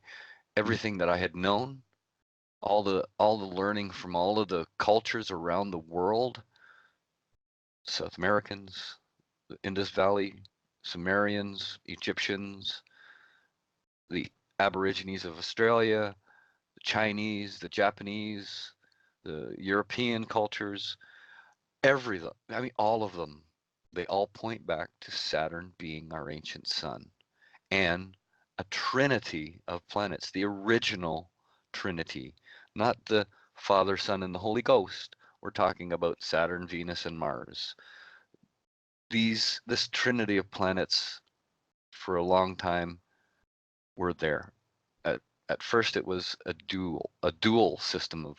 Everything that I had known, all the learning from all of the cultures around the world, South Americans, the Indus Valley, Sumerians, Egyptians, the Aborigines of Australia, the Chinese, the Japanese, the European cultures, all of them, they all point back to Saturn being our ancient sun, and a trinity of planets, the original trinity, not the Father, Son, and the Holy Ghost. We're talking about Saturn, Venus, and Mars. This trinity of planets for a long time were there. At first, it was a dual system of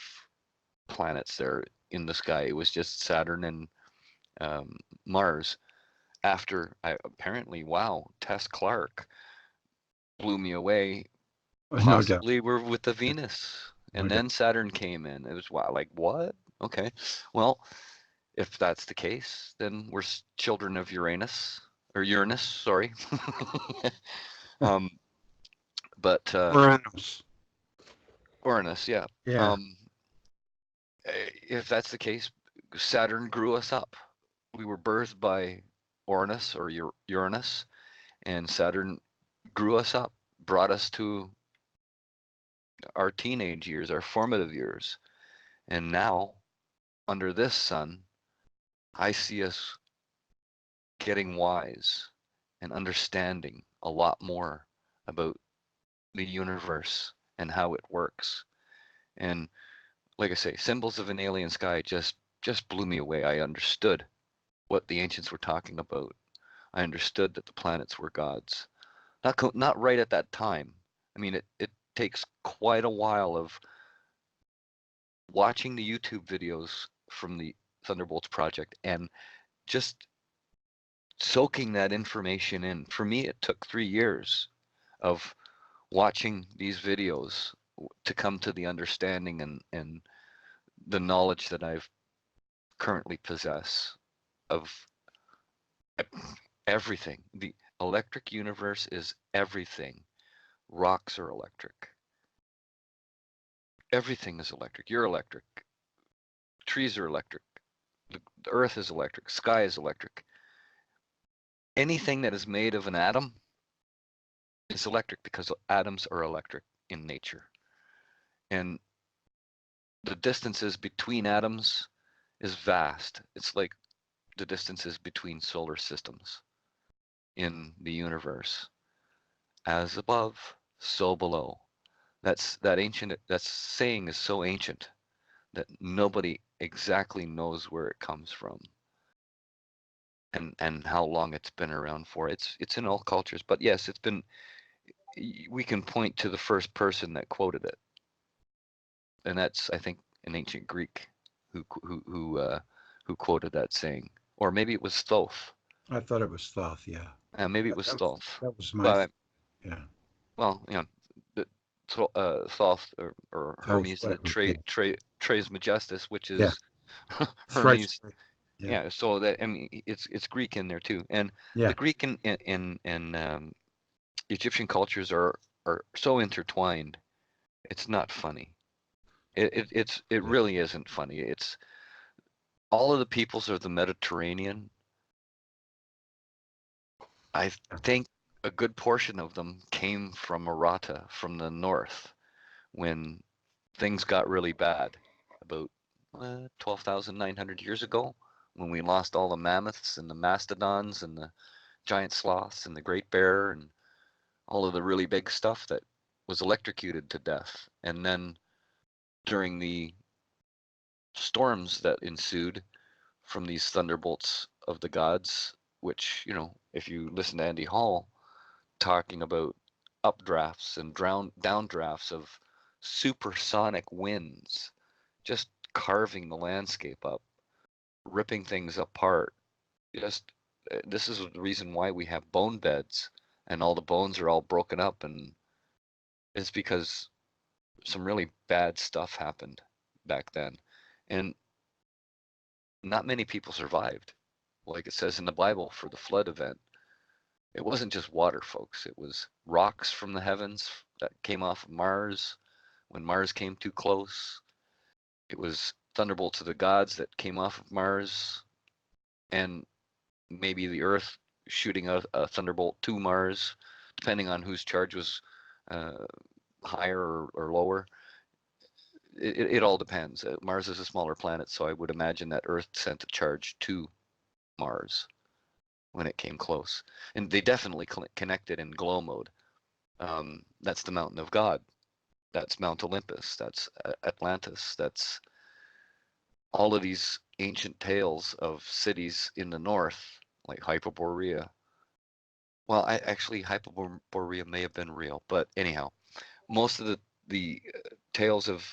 planets there in the sky. It was just Saturn and Mars. After Tess Clark blew me away. Possibly we're with the Venus, and then Saturn came in. It was like what? Okay, well, if that's the case, then we're children of Uranus, sorry. But Uranus, yeah. If that's the case, Saturn grew us up. We were birthed by Uranus or Uranus, and Saturn grew us up, brought us to our teenage years, our formative years. And now, under this sun, I see us getting wise and understanding a lot more about the universe and how it works. And like I say, Symbols of an Alien Sky just blew me away. I understood what the ancients were talking about. I understood that the planets were gods. Not right at that time. I mean, it takes quite a while of watching the YouTube videos from the Thunderbolts project and just soaking that information in. For me, it took 3 years of watching these videos to come to the understanding and the knowledge that I've currently possess of everything. The electric universe is everything. Rocks are electric. Everything is electric. You're electric. Trees are electric. The earth is electric. Sky is electric. Anything that is made of an atom is electric because atoms are electric in nature. And the distances between atoms is vast. It's like the distances between solar systems in the universe. As above, so below. That saying is so ancient that nobody exactly knows where it comes from and how long it's been around for. It's in all cultures, but yes, it's been. We can point to the first person that quoted it, and that's, I think, an ancient Greek who quoted that saying, or maybe it was Thoth. I thought it was Thoth, yeah. Maybe it was Thoth. That was my, But yeah. well, the Thoth or Hermes Trismegistus, which Yeah. is Thrice. Hermes. Yeah. So that, I mean, it's Greek in there too, and Yeah. the Greek and Egyptian cultures are so intertwined. It's not funny. It really isn't funny. It's all of the peoples of the Mediterranean. I think a good portion of them came from Arata, from the north, when things got really bad, about 12,900 years ago, when we lost all the mammoths and the mastodons and the giant sloths and the great bear and all of the really big stuff that was electrocuted to death. And then during the storms that ensued from these thunderbolts of the gods, which, if you listen to Andy Hall talking about updrafts and downdrafts of supersonic winds, just carving the landscape up, ripping things apart. This is the reason why we have bone beds and all the bones are all broken up, and it's because some really bad stuff happened back then. And not many people survived. Like it says in the Bible, for the flood event, it wasn't just water, folks. It was rocks from the heavens that came off of Mars when Mars came too close. It was thunderbolts of the gods that came off of Mars, and maybe the Earth shooting a thunderbolt to Mars, depending on whose charge was higher or lower. It all depends. Mars is a smaller planet, so I would imagine that Earth sent a charge to Mars when it came close. And they definitely connected in glow mode. That's the mountain of God. That's Mount Olympus. That's Atlantis. That's all of these ancient tales of cities in the north, like Hyperborea. Well, Hyperborea may have been real, but anyhow, most of the tales of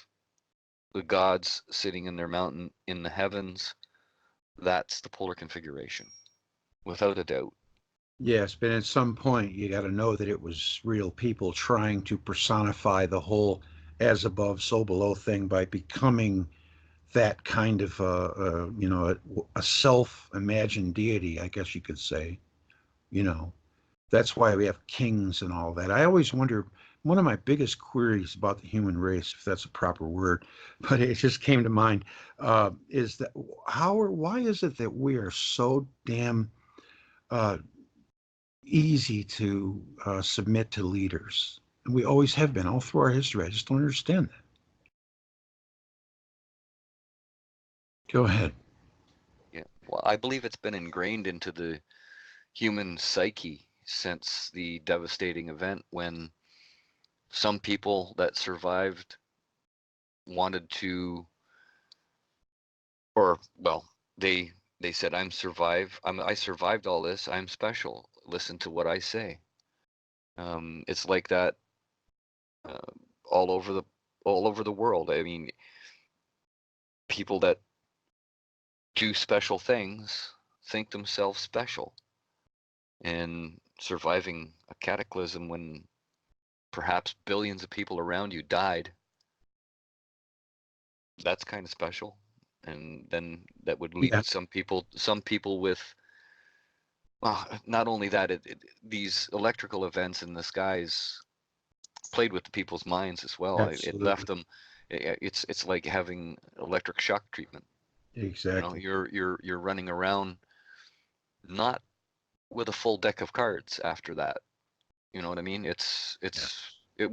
the gods sitting in their mountain in the heavens, that's the polar configuration, without a doubt. Yes, but at some point you got to know that it was real people trying to personify the whole as above, so below thing by becoming that kind of a self-imagined deity, I guess you could say. That's why we have kings and all that. I always wonder, one of my biggest queries about the human race, if that's a proper word, but it just came to mind, is that why is it that we are so damn easy to submit to leaders? And we always have been all through our history. I just don't understand that. Go ahead. Yeah, well, I believe it's been ingrained into the human psyche since the devastating event when some people that survived wanted to, or well, they said, I survived all this. I'm special. Listen to what I say. It's like that uh, all over the world. I mean, people that do special things think themselves special, and surviving a cataclysm when perhaps billions of people around you died, that's kind of special. And then that would leave Yeah, some people with, well, not only that, these electrical events in the skies played with the people's minds as well. It left absolutely. them. It's like having electric shock treatment. You know, Exactly. you're running around not with a full deck of cards after that. You know what I mean? Yeah. It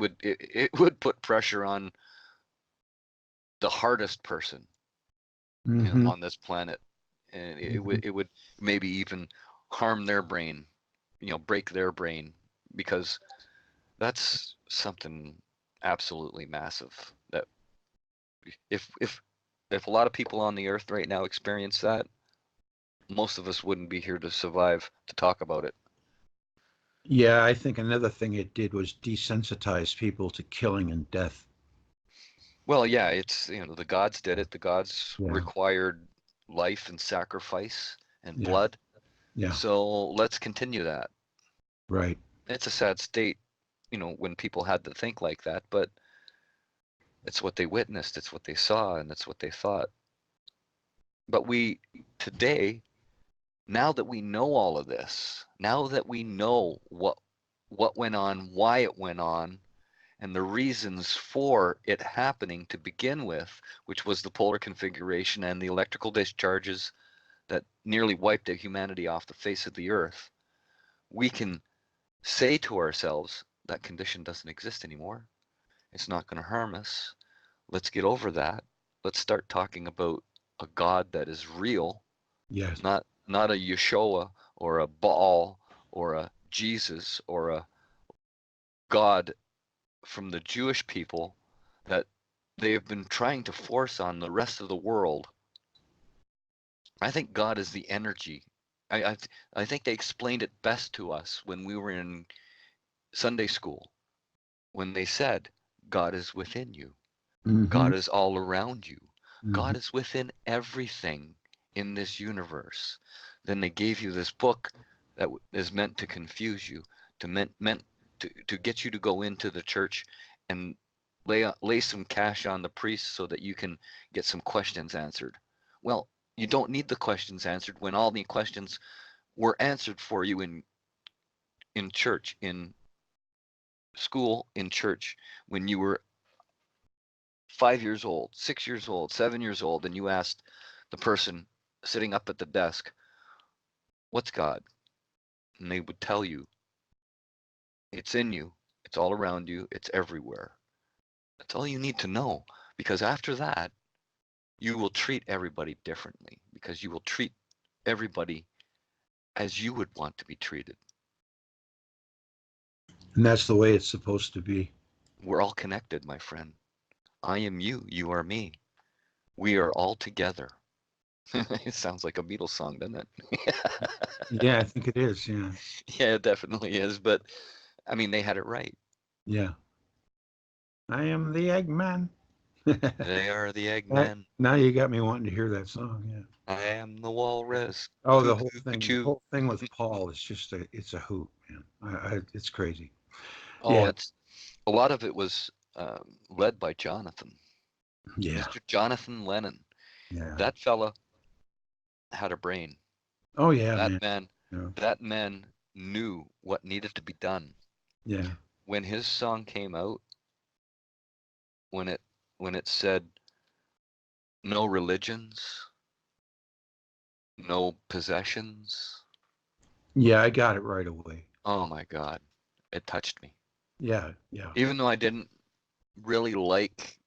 would put pressure on the hardest person Mm-hmm. on this planet, and Mm-hmm. it would maybe even harm their brain, break their brain, because that's something absolutely massive. That if if if a lot of people on the earth right now experience that, most of us wouldn't be here to survive to talk about it. Yeah, I think another thing it did was desensitize people to killing and death. Well, yeah, it's, the gods did it. The gods Yeah. required life and sacrifice and Yeah. blood. Yeah. So let's continue that. Right. It's a sad state, when people had to think like that, but it's what they witnessed, it's what they saw, and it's what they thought. But today, now that we know all of this, now that we know what went on, why it went on, and the reasons for it happening to begin with, which was the polar configuration and the electrical discharges that nearly wiped humanity off the face of the earth, we can say to ourselves that condition doesn't exist anymore. It's not going to harm us. Let's get over that. Let's start talking about a God that is real, Yes. not a Yeshua or a Baal or a Jesus or a God from the Jewish people that they have been trying to force on the rest of the world. I think God is the energy. I think they explained it best to us when we were in Sunday school, when they said, God is within you. Mm-hmm. God is all around you. Mm-hmm. God is within everything in this universe. Then they gave you this book that is meant to confuse you, meant to get you to go into the church and lay some cash on the priest so that you can get some questions answered. Well, you don't need the questions answered when all the questions were answered for you in church, in school, in church, when you were 5 years old, 6 years old, 7 years old, and you asked the person sitting up at the desk, what's God? And they would tell you, it's in you, it's all around you, it's everywhere. That's all you need to know, because after that, you will treat everybody differently, because you will treat everybody as you would want to be treated. And that's the way it's supposed to be. We're all connected, my friend. I am you, you are me. We are all together. It sounds like a Beatles song, doesn't it? Yeah, I think it is. Yeah. Yeah, it definitely is. But I mean, they had it right. Yeah. I am the Eggman. They are the That, Eggmen. now you got me wanting to hear that song. Yeah. I am the walrus. Oh, Coo coo coo the choo. whole thing with Paul is just it's a hoot, man. It's crazy. Oh, Yeah. it's a lot of it was led by Jonathan, Yeah. Mr. Jonathan Lennon. Yeah. That fella had a brain. Oh yeah, That man. man, Yeah. that man knew what needed to be done. Yeah. When his song came out, when it when it said no religions, no possessions, Yeah, I got it right away. oh my God, it touched me. Yeah. Yeah. Even though I didn't really like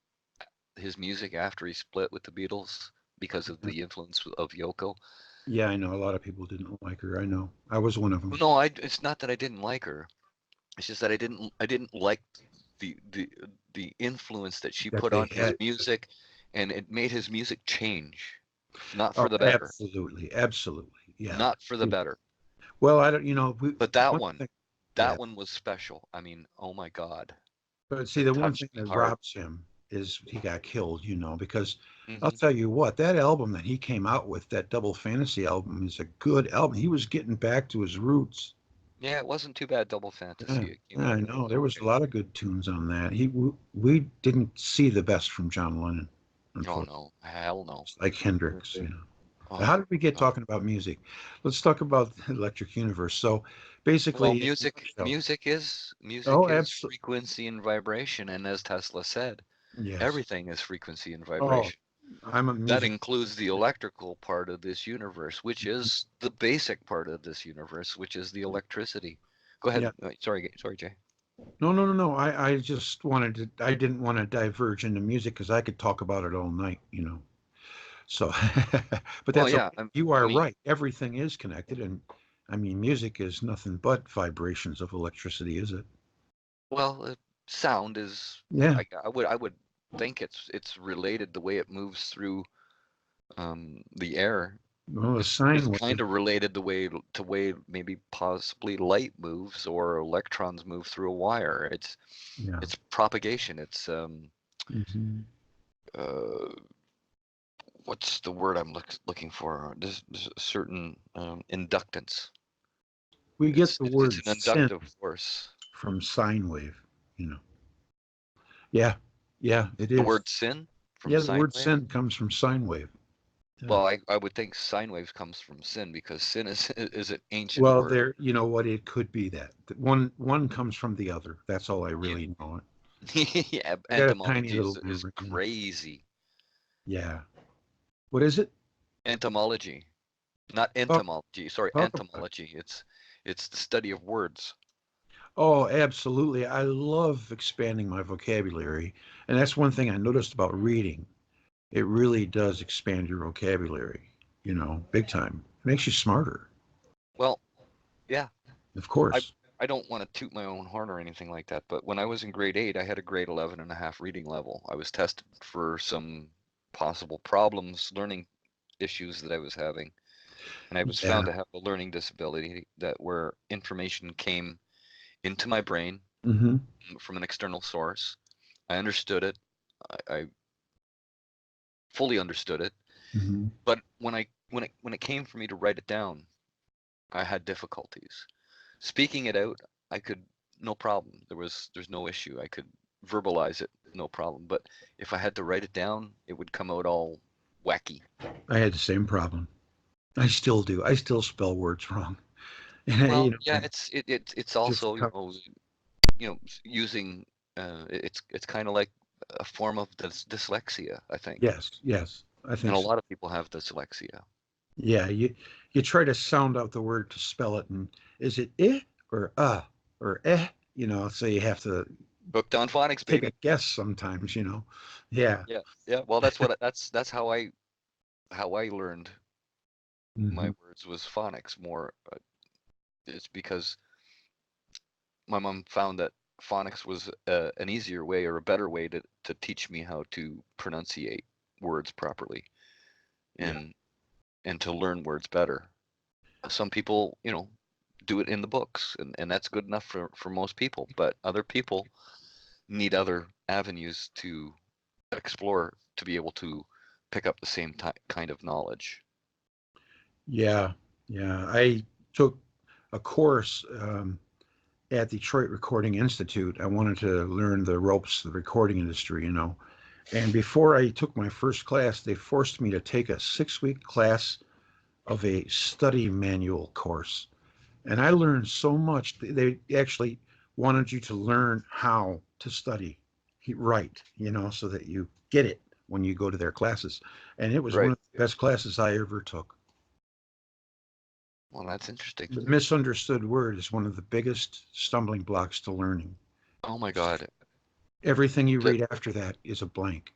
his music after he split with the Beatles because of the influence of Yoko. Yeah, I know a lot of people didn't like her. I know. I was one of them. No, it's not that I didn't like her. It's just that I didn't like the the influence that she That put they on his had. music, and it made his music change, not for Oh, the better, absolutely. Absolutely. Yeah. not for the better. Well, I don't, But that one one, thing, yeah, that one was special. I mean, oh my God. But see, the one touched thing me that hard. robs him is he got killed, because I'll Hmm. tell you what, that album that he came out with, that Double Fantasy album, is a good album. He was getting back to his roots. Yeah, it wasn't too bad. Double Yeah, Fantasy. It came yeah, I out. It know. was There was a okay. lot of good tunes on that. We didn't see the best from John Lennon, Oh unfortunately. no, hell no. It's like Hendrix. How Oh did we get God. talking about music? Let's talk about the Electric Universe. So Well, basically, music, oh, music is absolutely. frequency and vibration, and as Tesla said, Yes. everything is frequency and Oh, vibration. I'm a That music. includes the electrical part of this universe, which is the basic part of this universe, which is the electricity. Go ahead. Yeah. Sorry, Jay. No, no, no, no. I just wanted to, I didn't want to diverge into music because I could talk about it all night. So, but Well, that's yeah, okay. You I are mean, right. Everything is connected. And I mean, music is nothing but vibrations of electricity, is it? well, sound is. Yeah. I would think it's related the way it moves through the air Well, a is sine kind wave. of related the way maybe possibly light moves or electrons move through a wire. Yeah. It's propagation. It's Hmm. uh what's the word I'm looking for? This certain inductance. We get the It's word an sin inductive force. from sine wave, you know. Yeah. Yeah, it The is. word sin from Yeah, the sine word wave. sin comes from sine wave. Yeah. Well, I would think sine waves comes from sin because sin is is an ancient Well, word. there, you know what? It could be that one comes from the other. That's all I Yeah. really know. Yeah, I got a tiny entomology little is memory. crazy. Yeah. What is it? Entomology, not Talk, entomology. Sorry, talk about it. entomology. It's the study of words. Oh, absolutely. I love expanding my vocabulary. And that's one thing I noticed about reading. It really does expand your vocabulary, big time. It makes you smarter, Well, yeah, of I course. I don't want to toot my own horn or anything like that, but when I was in grade 8, I had a grade 11 and a half reading level. I was tested for some possible problems, learning issues that I was having, and I was Yeah. found to have a learning disability that where information came into my brain Hmm. from an external source. I understood it. I fully understood it, Hmm. but when it came for me to write it down, I had difficulties. Speaking it out, I could no problem. There's no issue. I could verbalize it, no problem. But if I had to write it down, it would come out all wacky. I had the same problem. I still do. I still spell words wrong. And, Well, yeah, it it's just also comes. using it's kind of like a form of dyslexia, I think. Yes, yes. I And think a so. lot of people have dyslexia. Yeah, you try to sound out the word to spell it, and is it or or eh? So you have to Hooked on phonics, take a baby. guess sometimes. Yeah. Yeah, yeah. Well, that's how I learned my Hmm. words was phonics more. It's because my mom found that phonics was an easier way or a better way to teach me how to pronunciate words properly Yeah. and to learn words better. Some people, do it in the books, and that's good enough for most people, but other people need other avenues to explore to be able to pick up the same kind of knowledge. Yeah. Yeah. I took a course at Detroit Recording Institute. I wanted to learn the ropes of the recording industry. And before I took my first class, they forced me to take a 6-week class of a study manual course. And I learned so much. They actually wanted you to learn how to study, right, so that you get it when you go to their classes. And it was one Right. of the best classes I ever took. Well, that's interesting. The misunderstood word is one of the biggest stumbling blocks to learning. Oh my God. Everything you That read after that is a blank.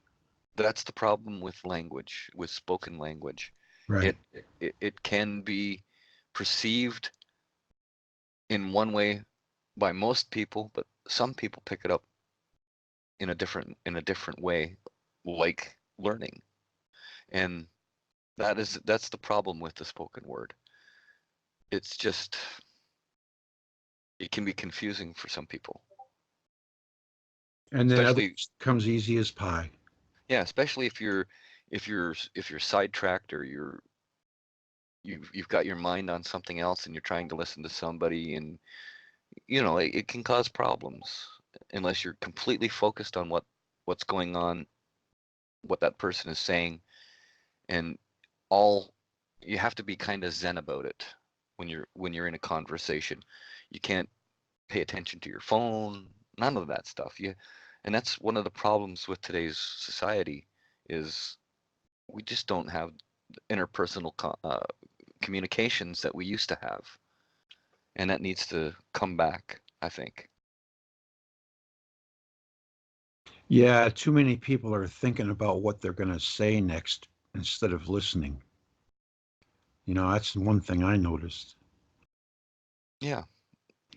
that's the problem with language, with spoken language. Right. It can be perceived in one way by most people, but some people pick it up in a different way, like learning. And that's the problem with the spoken word. It's just it can be confusing for some people. And then especially others comes easy as pie. yeah, especially if you're sidetracked or you've got your mind on something else and you're trying to listen to somebody, and you know it can cause problems unless you're completely focused on what's going on, what that person is saying, and all you have to be kind of zen about it when you're in a conversation. You can't pay attention to your phone, none of that stuff. And that's one of the problems with today's society is we just don't have interpersonal communications that we used to have, and that needs to come back, I think. Yeah, too many people are thinking about what they're going to say next instead of listening. You know, that's one thing I noticed. Yeah.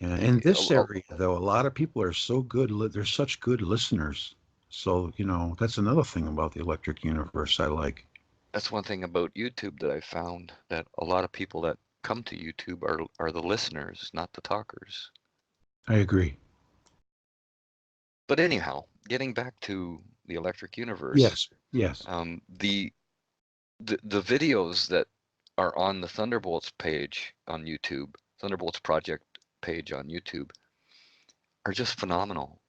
Yeah, Eh, in a- this a- area, though, a lot of people are so good. They're such good listeners. So, you know, that's another thing about the electric universe I like. that's one thing about YouTube that I found, that a lot of people that come to YouTube are the listeners, not the talkers. I agree. But anyhow, getting back to the electric universe, Yes, yes. um, the the videos that are on the Thunderbolts page on YouTube, Thunderbolts Project page on YouTube, are just phenomenal.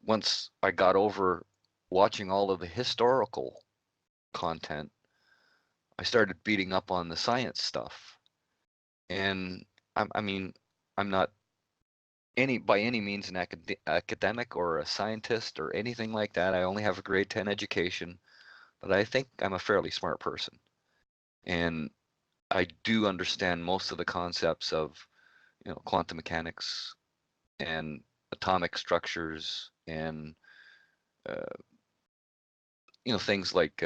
Once I got over watching all of the historical content, I started beating up on the science stuff. And I mean, I'm not by any means an academic or a scientist or anything like that. I only have a grade 10 education, but I think I'm a fairly smart person. And I do understand most of the concepts of, you know, quantum mechanics and atomic structures and uh, you know, things like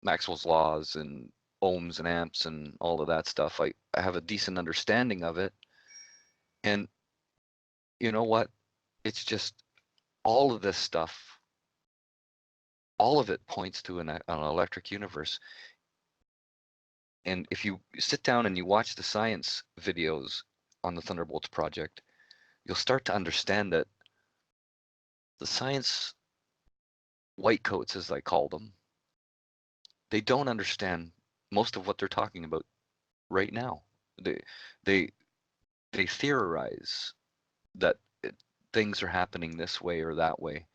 Maxwell's laws and ohms and amps and all of that stuff. I have a decent understanding of it. And you know what? It's just all of this stuff, all of it points to an electric universe. And if you sit down and you watch the science videos on the Thunderbolts project, you'll start to understand that the science white coats, as I call them, they don't understand most of what they're talking about right now. They they they theorize that things are happening this way or that way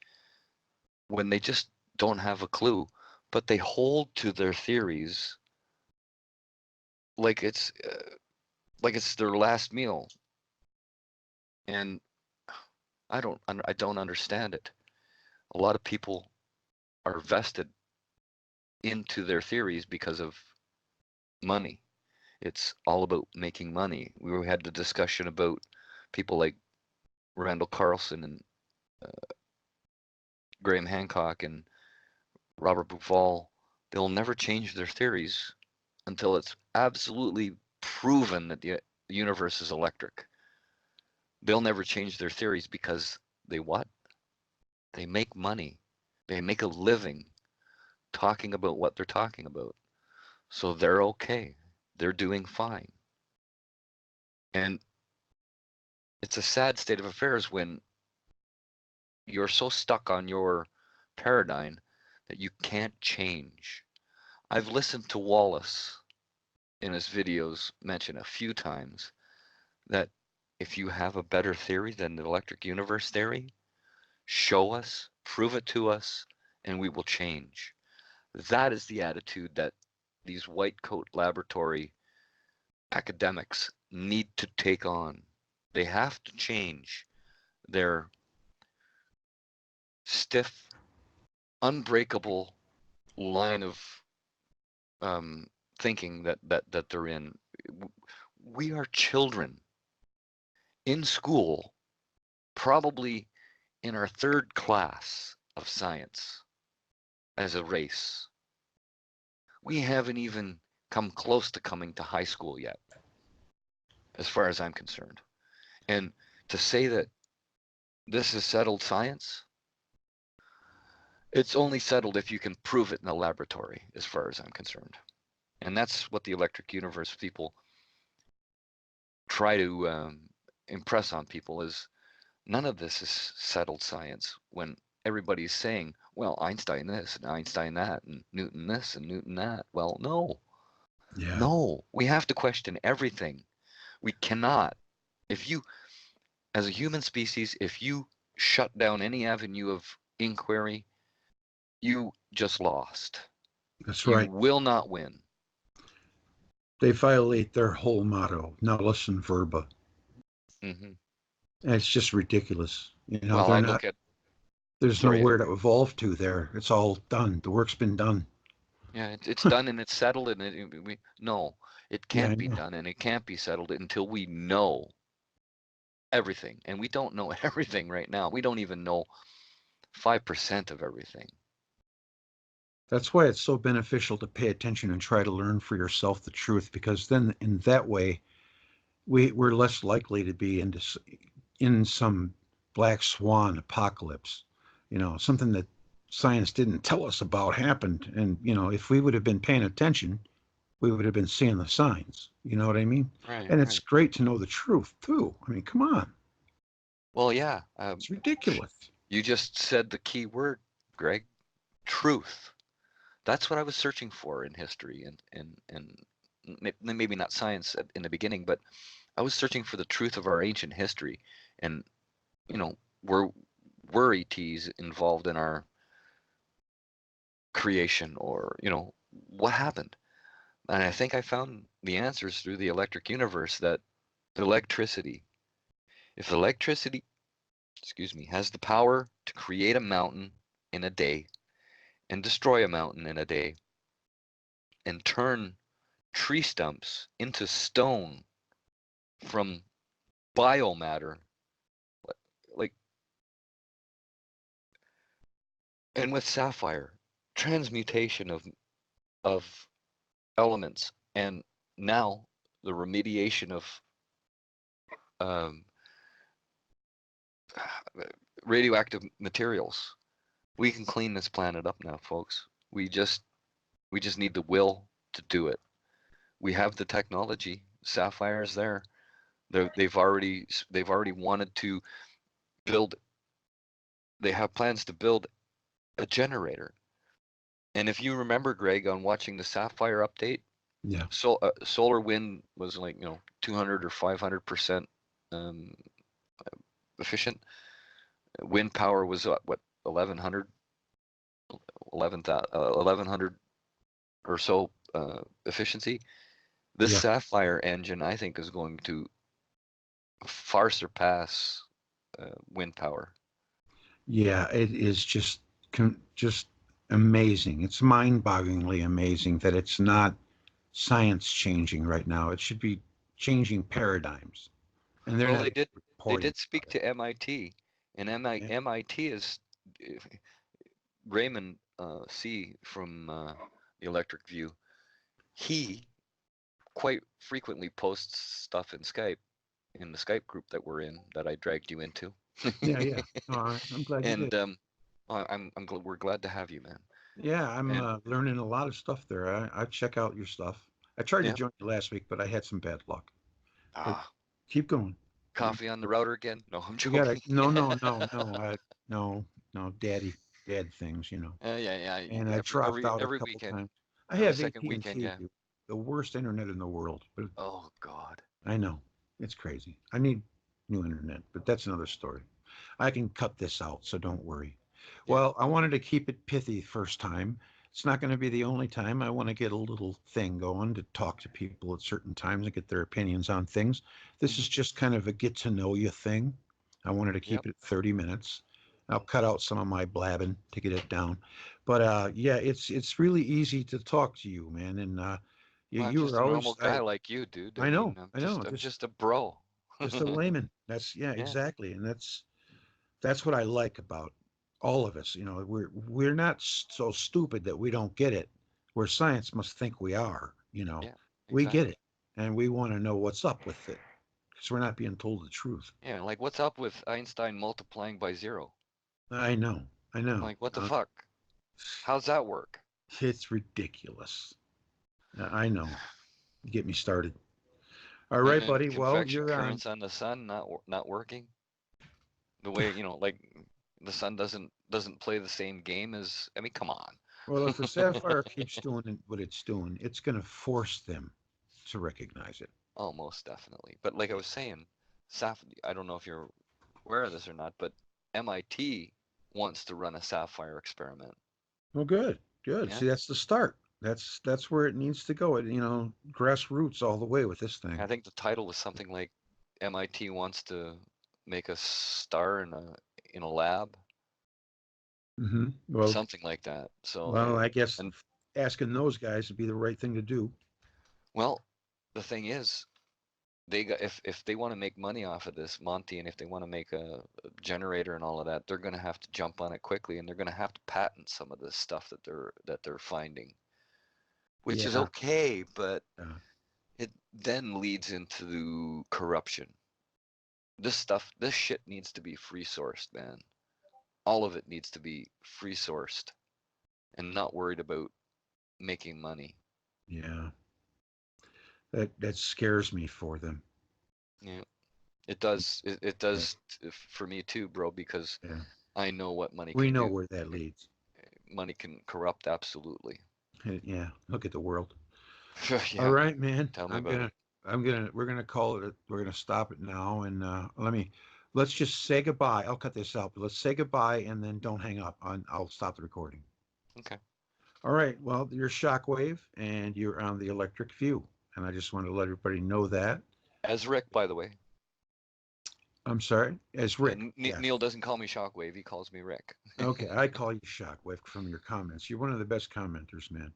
when they just don't have a clue, but they hold to their theories like it's their last meal. And I don't understand it. A lot of people are vested into their theories because of money. It's all about making money. We had the discussion about people like Randall Carlson and Graham Hancock and Robert Bufal. They'll never change their theories until it's absolutely proven that the universe is electric. They'll never change their theories because they what? They make money. They make a living talking about what they're talking about. So they're okay. They're doing fine. And it's a sad state of affairs when you're so stuck on your paradigm that you can't change. I've listened to Wallace in his videos mention a few times that if you have a better theory than the electric universe theory, show us, prove it to us, and we will change. That is the attitude that these white coat laboratory academics need to take on. They have to change their stiff, unbreakable line of um, thinking that they're in. We are children in school, probably in our third class of science as a race. We haven't even come close to coming to high school yet, as far as I'm concerned. And to say that this is settled science, it's only settled if you can prove it in a laboratory, as far as I'm concerned. And that's what the electric universe people try to impress on people is None of this is settled science when everybody's saying, well, Einstein this and Einstein that and Newton this and Newton that. Well, no. Yeah. No, we have to question everything. We cannot. If you, as a human species, if you shut down any avenue of inquiry, you just lost. That's You right. will not win. They violate their whole motto, nullus in verba. Mm-hmm. And it's just ridiculous. You know, Well, they're I not, look at, there's sorry, nowhere to evolve to there. It's all done. The work's been done. yeah, it's done and it's settled, and no, it Yeah, I can't be know. done and it can't be settled until we know everything. And we don't know everything right now. We don't even know 5% of everything. That's why it's so beneficial to pay attention and try to learn for yourself the truth, because then in that way, we're less likely to be in some black swan apocalypse, you know, something that science didn't tell us about happened. And, you know, if we would have been paying attention, we would have been seeing the signs. You know what I mean? Right, And it's right. great to know the truth too. I mean, come on. Well, yeah, It's ridiculous. you just said the key word, Greg, truth. That's what I was searching for in history and maybe not science in the beginning, but I was searching for the truth of our ancient history. And, you know, were ETs involved in our creation, or, you know, what happened? And I think I found the answers through the electric universe, that electricity, if electricity, excuse me, has the power to create a mountain in a day and destroy a mountain in a day and turn tree stumps into stone from biomatter, like, and with Sapphire, transmutation of elements, and now the remediation of um, radioactive materials. We can clean this planet up now, folks. We just need the will to do it. We have the technology. Sapphire is there. They've already wanted to build. They have plans to build a generator. And if you remember, Greg, on watching the Sapphire update, Yeah. solar wind was like, you know, 200 or 500% um, efficient. Wind power was what 1100, 1100 or so efficiency. This Yeah. Sapphire engine, I think, is going to far surpass wind power. Yeah. It is just amazing. It's mind-bogglingly amazing that it's not science changing right now. It should be changing paradigms. And they're Well, not they reporting did speak about it. to MIT, and Yeah. MIT is Raymond C from the Electric View. He quite frequently posts stuff in Skype, in the Skype group that we're in, that I dragged you into. Yeah. Yeah. I'm glad you did. And we're glad to have you, man. Yeah, I'm And learning a lot of stuff there. I check out your stuff. I tried to yeah, join you last week, but I had some bad luck. But ah, keep going. You, coffee on the router again? No, I'm you gotta joking. no, dad things, you know. Yeah, yeah. And I dropped out a Every couple weekend, times. I every have second weekend, AT&T, yeah. the worst internet in the world. But Oh God. I know it's crazy. I need new internet, but that's another story. I can cut this out, so don't worry. Yeah. Well, I wanted to keep it pithy first time. It's not going to be the only time. I want to get a little thing going to talk to people at certain times and get their opinions on things. This is Hmm. just kind of a get to know you thing. I wanted to Yep. keep it at 30 minutes. I'll cut out some of my blabbing to get it down. But yeah, it's really easy to talk to you, man. And Well, I'm you just were a normal always guy like you, dude. I know, I know, I'm just a bro. just a layman. That's yeah, Yeah. exactly. And that's what I like about all of us. You know, we're not so stupid that we don't get it, where science must think we are. You know, Yeah. we get Exactly. it, and we want to know what's up with it because we're not being told the truth. Yeah. Like, what's up with Einstein multiplying by zero? I know, I know. Like, what the fuck? How's that work? It's ridiculous. I know. Get me started. All And right, then buddy. Well, convection you're on. currents on the sun not working. The way, like the sun doesn't play the same game as, I mean, come on. Well, if the Sapphire keeps doing what it's doing, it's going to force them to recognize it. Oh, most definitely. But like I was saying, I don't know if you're aware of this or not, but MIT wants to run a Sapphire experiment. Well, good, good. Yeah. See, that's the start. That's where it needs to go. It, grassroots all the way with this I thing. think the title was something like MIT wants to make a star in a lab, or Well, something like that. So, I guess and asking those guys would be the right thing to do. well, the thing is, if they want to make money off of this, Monty, and if they want to make a generator and all of that, they're going to have to jump on it quickly, and they're going to have to patent some of this stuff that they're finding, which is Yeah. okay, but Yeah. it then leads into corruption. This shit needs to be free sourced, man. All of it needs to be free sourced and not worried about making money. Yeah. That scares me for them. Yeah, it does. It does for me too, bro, because Yeah. I know what money We can know do. where that leads. Money can corrupt, absolutely. Yeah. Look at the world. All Yeah, right, man. tell me about it. We're gonna call it. We're gonna stop it now, and let's just say goodbye. I'll cut this out, but let's say goodbye, and then don't hang up. I'll stop the recording. Okay. All right. Well, you're Shockwave, and you're on the Electric View, and I just want to let everybody know that. As Rick, by the way. I'm sorry, as Rick. Yeah, Neil doesn't call me Shockwave. He calls me Rick. Okay, I call you Shockwave from your comments. You're one of the best commenters, man.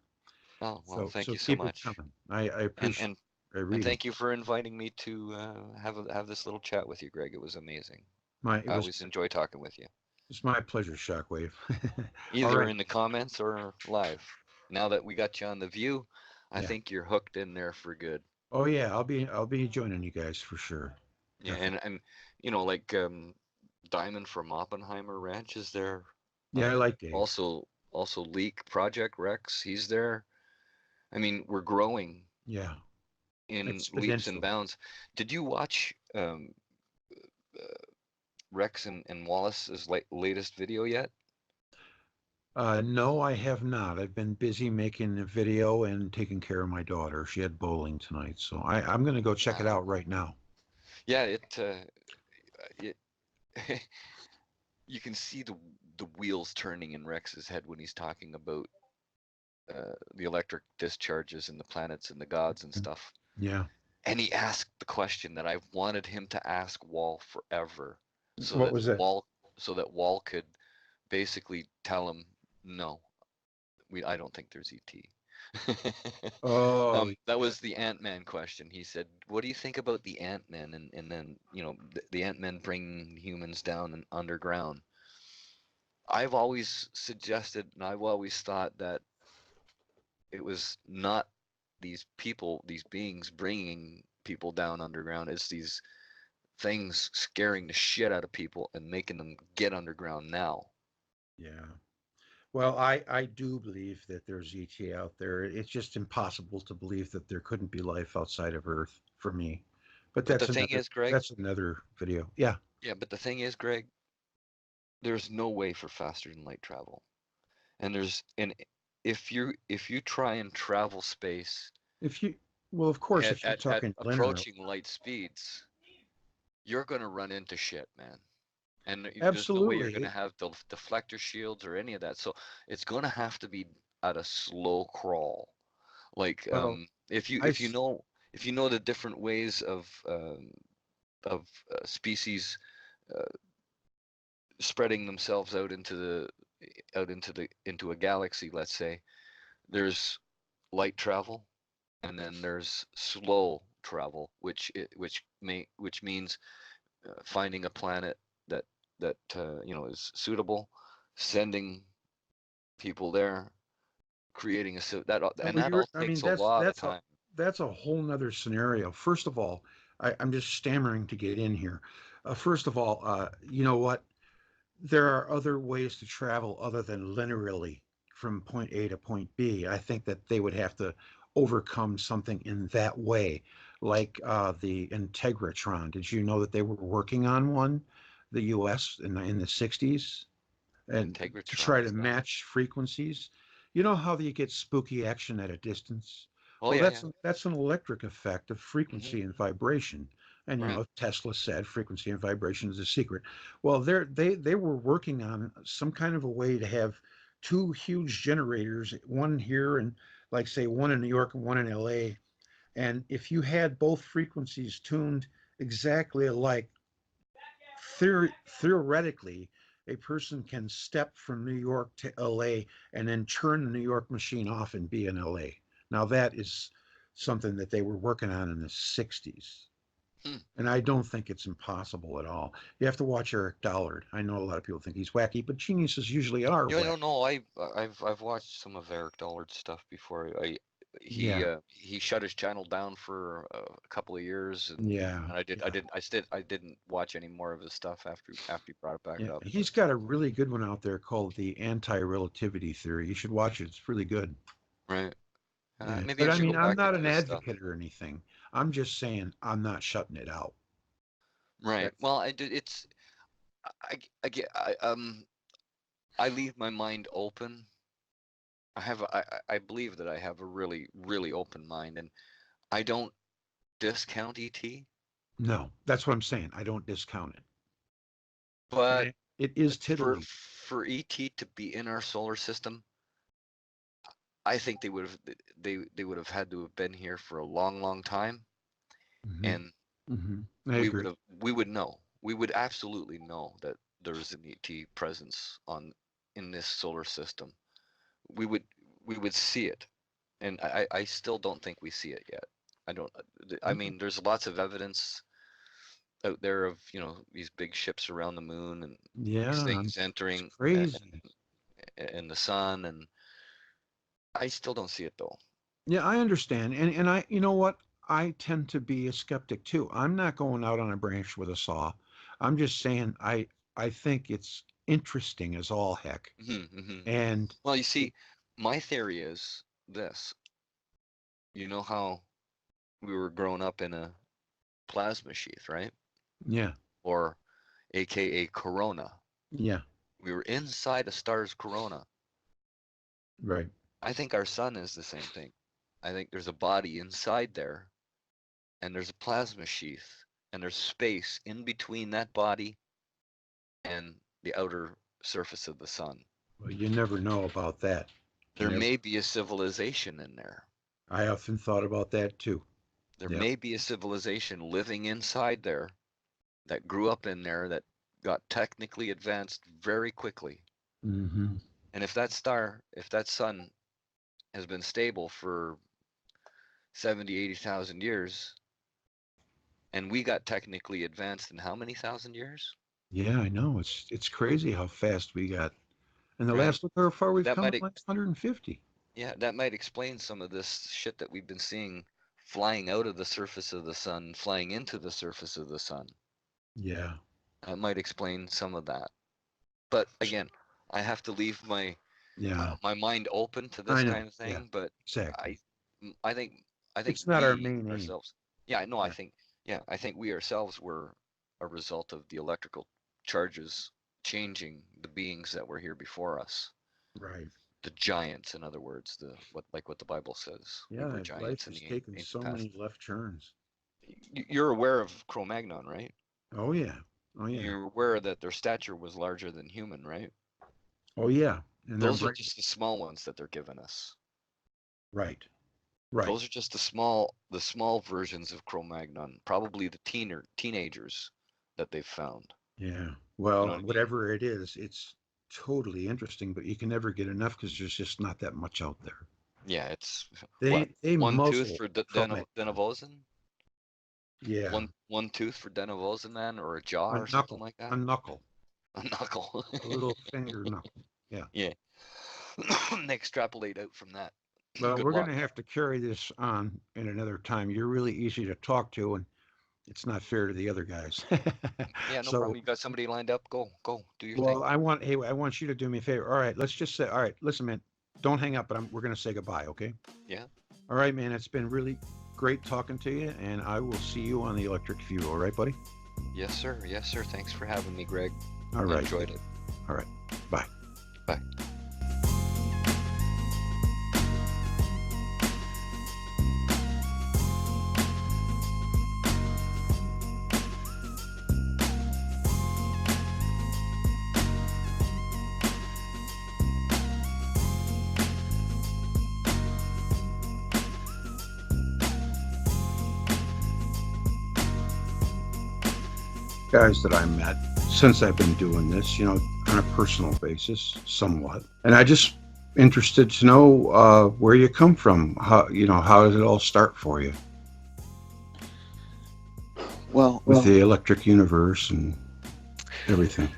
Oh, well, thank So you so keep it much. coming. I appreciate. I And read thank them. you for inviting me to have this little chat with you, Greg. It was amazing. It I was always enjoy talking with you, it's my pleasure, Shockwave. All either right. in the comments or live. Now that we got you on the view, I Yeah. think you're hooked in there for good. Oh yeah, I'll be joining you guys for sure. Yeah, Definitely. and like Diamond from Oppenheimer Ranch is there. Yeah, I like Dave. Also Leak Project Rex, he's there. I mean, we're growing Yeah, in leaps and exponentially. bounds. Did you watch Rex and Wallace's latest video yet? No, I have not. I've been busy making a video and taking care of my daughter. She had bowling tonight, so I'm going to go check it Ah, out right now. yeah, it you can see the wheels turning in Rex's head when he's talking about the electric discharges and the planets and the gods and stuff. Yeah. And he asked the question that I've wanted him to ask Wall forever, so What that was it? Wall could basically tell him, no, I don't think there's ET. Oh, That was the Ant-Man question. He said, what do you think about the Ant-Man? And then, the Ant-Man bringing humans down and underground. I've always suggested, and I've always thought that it was not these people, these beings bringing people down underground. It's these things scaring the shit out of people and making them get underground now. yeah. Well, I do believe that there's ET out there. It's just impossible to believe that there couldn't be life outside of Earth for me. But But the thing is, Greg, that's another video. Yeah. yeah, but the thing is, Greg, there's no way for faster than light travel. And if you try and travel space If you Well, of course, if you're at talking linear, approaching light speeds, you're gonna run into shit, man. And there's no way you're gonna absolutely. have the deflector shields or any of that. So it's gonna have to be at a slow crawl. Like Well, if you I if you s- know if you know the different ways of species uh, spreading themselves into a galaxy, let's say, there's light travel, and then there's slow travel, which means finding a planet that is suitable, sending people there, creating no, and that all I mean, takes a lot of time. that's a whole nother scenario. First of all, I'm just stammering to get in here. First of all, you know what? There are other ways to travel other than linearly from point A to point B. I think that they would have to overcome something in that way, like the Integratron. Did you know that they were working on one? the U.S. in the 60s, and to try to Integratron. match frequencies. You know how you get spooky action at a distance? Oh Well, yeah, yeah. that's an electric effect of frequency and vibration. And you Right. know, Tesla said frequency and vibration is a secret. Well, they were working on some kind of a way to have two huge generators, one here and like say one in New York and one in LA. And if you had both frequencies tuned exactly alike, theoretically, a person can step from New York to LA and then turn the New York machine off and be in LA. Now, that is something that they were working on in the 60s. Hmm. And I don't think it's impossible at all. You have to watch Eric Dollard. I know a lot of people think he's wacky, but geniuses usually are Yeah, I wacky. don't know. I've watched some of Eric Dollard's stuff before. Yeah, He shut his channel down for a couple of years, and yeah, yeah. I didn't watch any more of his stuff after he brought it back Yeah, up. he's got a really good one out there called the Anti-Relativity Theory. You should watch it. It's really good. Right. Yeah. Maybe But I I should mean, go I'm back not into an his stuff. advocate or anything. I'm just saying I'm not shutting it out. Right. That's, Well, it's I get I leave my mind open. I believe that I have a really open mind, and I don't discount ET, no, that's what I'm saying. I don't discount it. but And it is for tiddly. for ET to be in our solar system, I think they would have had to have been here for a long time, Hmm. and Hmm. I agree. we would know. We would absolutely know that there's an ET presence in this solar system. We would we would see it, and I still don't think we see it yet. I don't. I mean, there's lots of evidence out there of these big ships around the moon and these Yeah, things it's entering crazy. and the sun, and I still don't see it though. Yeah, I understand. And I, you know what? I tend to be a skeptic too. I'm not going out on a branch with a saw. I'm just saying I think it's interesting as all heck. Hmm. And Well, you see, my theory is this. You know how we were growing up in a plasma sheath, right? yeah, Or AKA corona. yeah, We were inside a star's corona. right. I think our sun is the same thing. I think there's a body inside there, and there's a plasma sheath, and there's space in between that body and the outer surface of the sun. Well, you never know about that. There Never. may be a civilization in there. I often thought about that too. There Yeah. may be a civilization living inside there that grew up in there that got technically advanced very quickly. Hmm. And if that sun has been stable for 70, 80,000 years, and we got technically advanced in how many thousand years? Yeah, I know. It's crazy how fast we got. And the Right? last look how far we've That come in might, the last 150. yeah, that might explain some of this shit that we've been seeing flying out of the surface of the sun, flying into the surface of the sun. Yeah. That might explain some of that. But again, I have to leave Yeah. my mind open to this I know. kind of Yeah. thing. But Exactly. I I think It's not our we main aim. ourselves, yeah, no, Yeah. I think we ourselves were a result of the electrical charges changing the beings that were here before us. Right. The giants, in other words, what the Bible says. We were Yeah. Life giants in has the taken ancient so past. many left turns. You're aware of Cro-Magnon, right? Oh yeah. Oh yeah. You're aware that their stature was larger than human, right? Oh yeah. And their Those are brain. just the small ones that they're giving us. Right. Right. Those are just the small versions of Cro-Magnon, probably the teenagers that they've found. Yeah. You know Well, what I mean? whatever it is, it's totally interesting, but you can never get enough because there's just not that much out there. Yeah, it's what They one tooth muzzle for Chromate. Denivosan, Yeah. one tooth for Denivosan man, or a jaw A or something knuckle. like A that. knuckle. A knuckle. A little finger knuckle. Yeah. Yeah. They extrapolate out from that. Well, Good we're going luck. to have to carry this on in another time. You're really easy to talk to, and it's not fair to the other guys. Yeah, no So, problem. You got somebody lined up? Go, do your well, thing. I want you to do me a favor. All right, let's just say, all right, listen, man, don't hang up, but we're going to say goodbye, okay? Yeah. All right, man, it's been really great talking to you, and I will see you on the electric view. All right, buddy? Yes, sir. Yes, sir. Thanks for having me, Greg. All right. Enjoyed it. All right. Bye. Bye. Guys that I met since I've been doing this, on a personal basis, somewhat. And I just interested to know where you come from. How did it all start for you Well, with the electric universe and everything?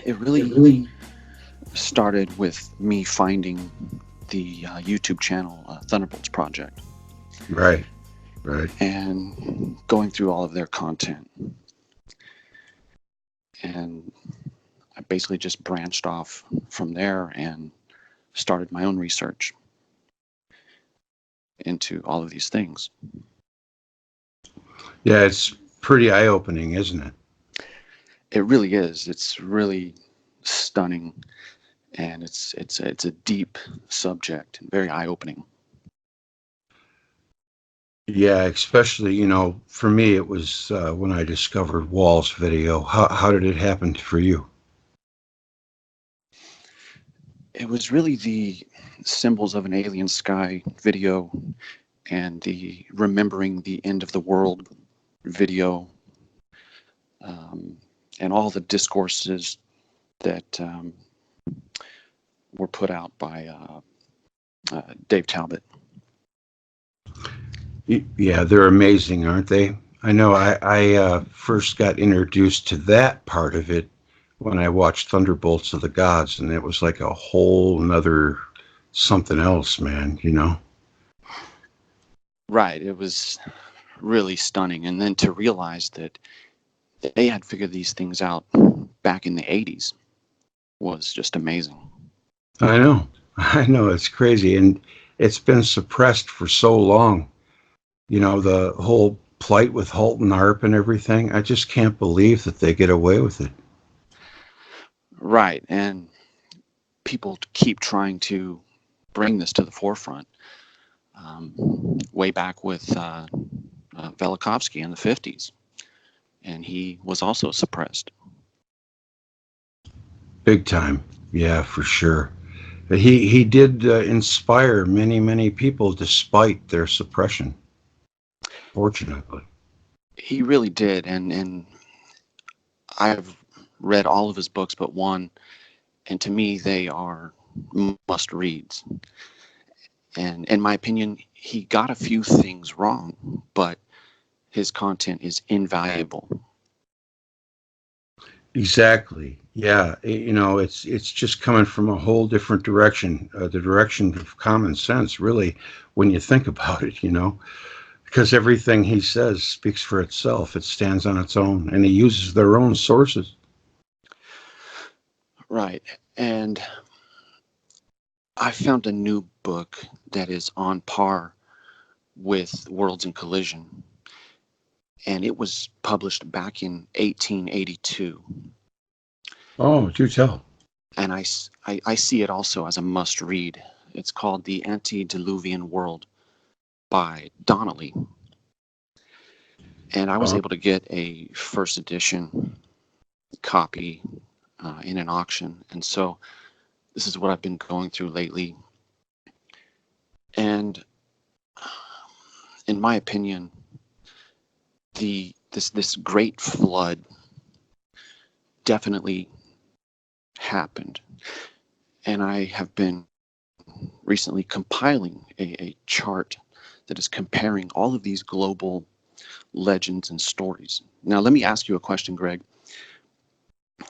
it really started with me finding the YouTube channel Thunderbolts Project. Right. And going through all of their content. And I basically just branched off from there and started my own research into all of these things. Yeah, it's pretty eye-opening, isn't it? It really is. It's really stunning, and it's a deep subject and very eye-opening. Yeah, especially, for me, it was when I discovered Wall's video. How did it happen for you? It was really the Symbols of an Alien Sky video and the Remembering the End of the World video, and all the discourses that were put out by Dave Talbot. Yeah, they're amazing, aren't they? I know I first got introduced to that part of it when I watched Thunderbolts of the Gods, and it was like a whole nother something else, man, Right. It was really stunning. And then to realize that they had figured these things out back in the 80s was just amazing. I know, it's crazy, and it's been suppressed for so long. The whole plight with Halton Arp and everything. I just can't believe that they get away with it. Right. And people keep trying to bring this to the forefront. Way back with Velikovsky in the 50s. And he was also suppressed. Big time. Yeah, for sure. He did inspire many people despite their suppression. Fortunately. He really did. And I've read all of his books but one. And to me, they are must reads. And in my opinion, he got a few things wrong, but his content is invaluable. Exactly. Yeah. It's just coming from a whole different direction, the direction of common sense, really, when you think about it, because everything he says speaks for itself. It stands on its own, and he uses their own sources. Right. And I found a new book that is on par with Worlds in Collision. And it was published back in 1882. Oh, do tell. And I see it also as a must read. It's called The Antediluvian World by Donnelly. And I was able to get a first edition copy in an auction. And so this is what I've been going through lately. And in my opinion, this great flood definitely happened. And I have been recently compiling a chart that is comparing all of these global legends and stories. Now, let me ask you a question, Greg.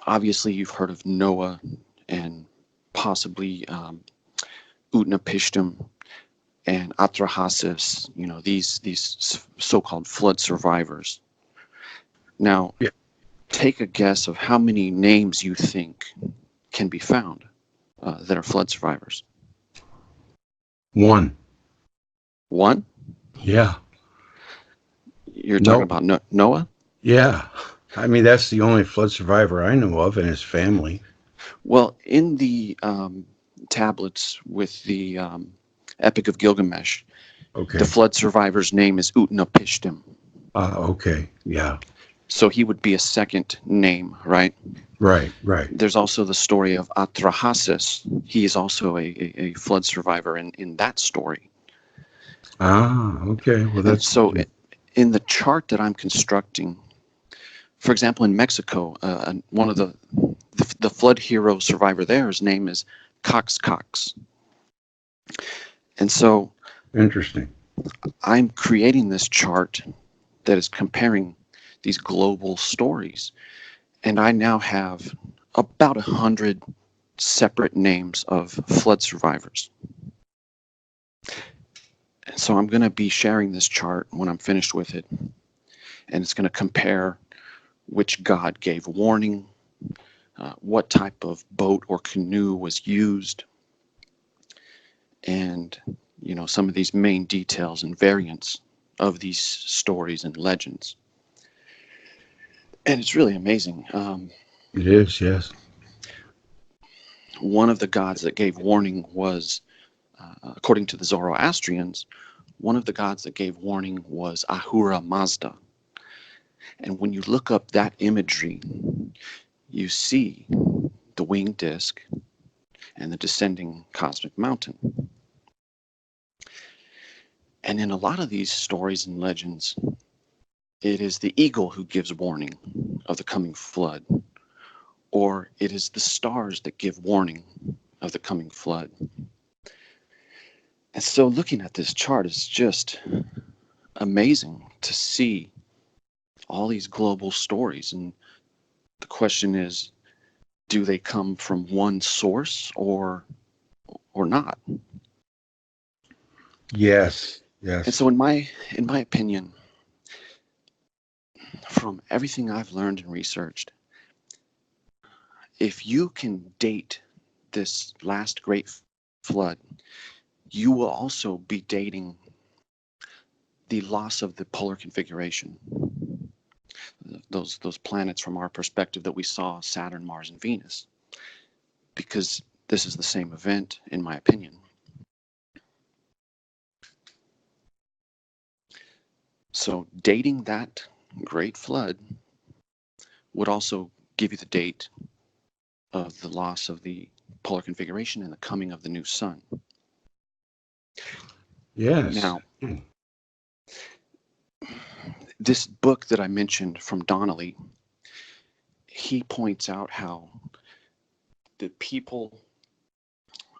Obviously, you've heard of Noah and possibly Utnapishtim and Atrahasis, these so-called flood survivors. Now, take a guess of how many names you think can be found that are flood survivors. One? Yeah. You're talking No. about Noah? Yeah. I mean, that's the only flood survivor I know of and his family. Well, in the tablets with the Epic of Gilgamesh, Okay. the flood survivor's name is Utnapishtim. Okay. Yeah. So he would be a second name, right? Right. There's also the story of Atrahasis. He is also a flood survivor in that story. Okay. Well, And that's so in the chart that I'm constructing, for example, in Mexico, one of the flood hero survivor there, his name is Cox. And so interesting. I'm creating this chart that is comparing these global stories. And I now have about 100 separate names of flood survivors. And so I'm going to be sharing this chart when I'm finished with it. And it's going to compare which god gave warning, what type of boat or canoe was used, and some of these main details and variants of these stories and legends. And it's really amazing. It is, yes. One of the gods that gave warning was, according to the Zoroastrians, one of the gods that gave warning was Ahura Mazda. And when you look up that imagery, you see the winged disc and the descending cosmic mountain. And in a lot of these stories and legends, it is the eagle who gives warning of the coming flood, or it is the stars that give warning of the coming flood. And so looking at this chart is just amazing to see all these global stories. And the question is, do they come from one source or not? Yes. And so in my opinion, from everything I've learned and researched, if you can date this last great flood, you will also be dating the loss of the polar configuration. Those planets from our perspective that we saw, Saturn, Mars, and Venus, because this is the same event, in my opinion. So dating that great flood would also give you the date of the loss of the polar configuration and the coming of the new sun. Yes. Now, this book that I mentioned from Donnelly, he points out how the people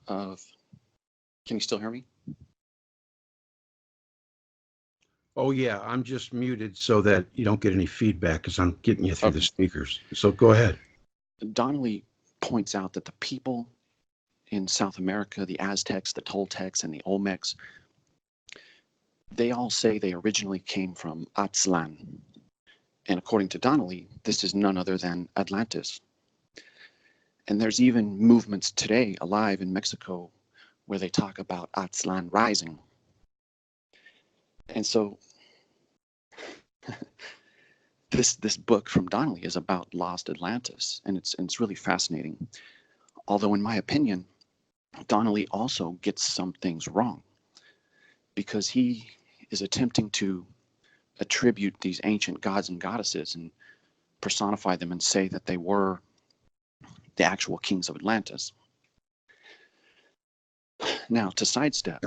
of... Can you still hear me? Oh, yeah. I'm just muted so that you don't get any feedback because I'm getting you through the speakers. So go ahead. Donnelly points out that the people in South America, the Aztecs, the Toltecs, and the Olmecs, they all say they originally came from Aztlan. And according to Donnelly, this is none other than Atlantis. And there's even movements today alive in Mexico where they talk about Aztlan rising. And so this book from Donnelly is about lost Atlantis, and it's really fascinating. Although in my opinion, Donnelly also gets some things wrong, because he is attempting to attribute these ancient gods and goddesses and personify them and say that they were the actual kings of Atlantis. Now, to sidestep,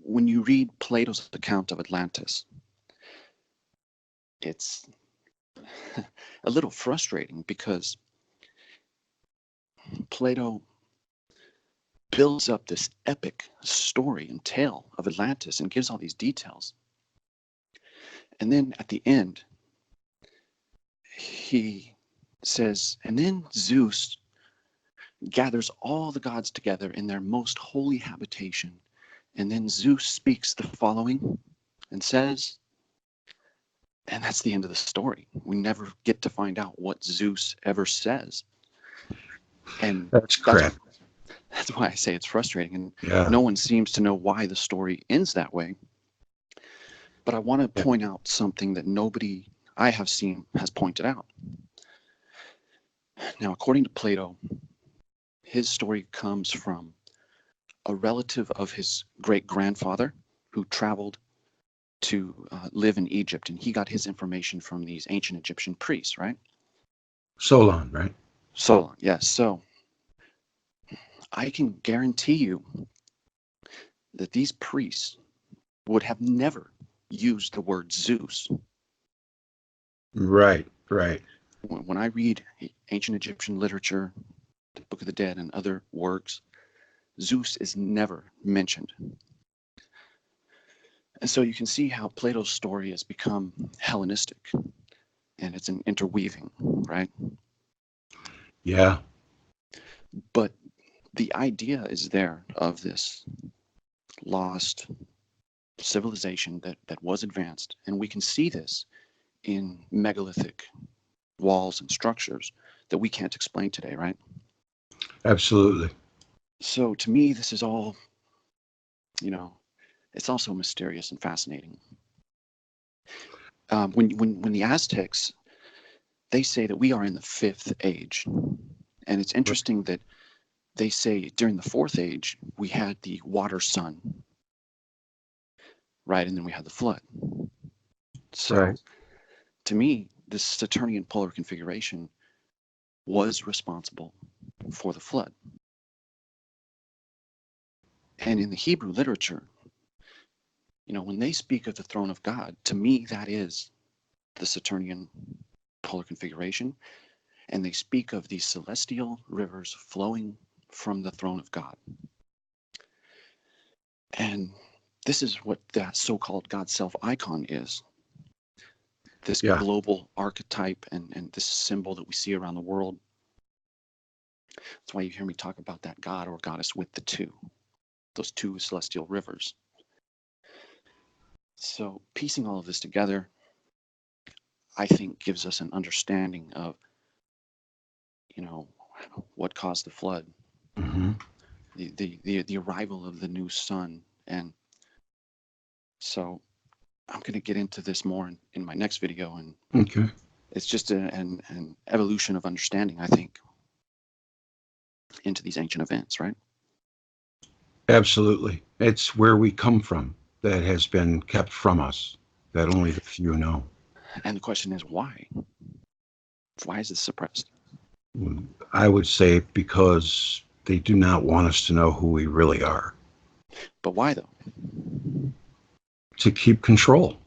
when you read Plato's account of Atlantis, it's a little frustrating because Plato builds up this epic story and tale of Atlantis and gives all these details. And then at the end, he says, and then Zeus gathers all the gods together in their most holy habitation. And then Zeus speaks the following and says, and that's the end of the story. We never get to find out what Zeus ever says. And That's crap. That's why I say it's frustrating, and Yeah. no one seems to know why the story ends that way. But I want to Yeah. point out something that nobody I have seen has pointed out. Now, according to Plato, his story comes from a relative of his great-grandfather who traveled to live in Egypt, and he got his information from these ancient Egyptian priests, right? Solon, right? So, yes, so I can guarantee you that these priests would have never used the word Zeus. Right, right. When I read ancient Egyptian literature, the Book of the Dead, and other works, Zeus is never mentioned. And so you can see how Plato's story has become Hellenistic, and it's an interweaving, right? Yeah. But the idea is there of this lost civilization that was advanced, and we can see this in megalithic walls and structures that we can't explain today, right? Absolutely. So to me, this is all, it's also mysterious and fascinating. When the Aztecs, they say that we are in the fifth age, and it's interesting that they say during the fourth age we had the water sun, right, and then we had the flood. So Right. to me, this Saturnian polar configuration was responsible for the flood. And in the Hebrew literature, when they speak of the throne of God, to me, that is the Saturnian polar configuration. And they speak of these celestial rivers flowing from the throne of God. And this is what that so-called God self icon is. This global archetype and this symbol that we see around the world. That's why you hear me talk about that god or goddess with those two celestial rivers. So piecing all of this together, I think gives us an understanding of, what caused the flood, Mm-hmm. the arrival of the new sun. And so I'm going to get into this more in my next video. And Okay. it's just an evolution of understanding, I think, into these ancient events, right? Absolutely. It's where we come from that has been kept from us, that only the few know. And the question is, why? Why is this suppressed? I would say because they do not want us to know who we really are. But why, though? To keep control.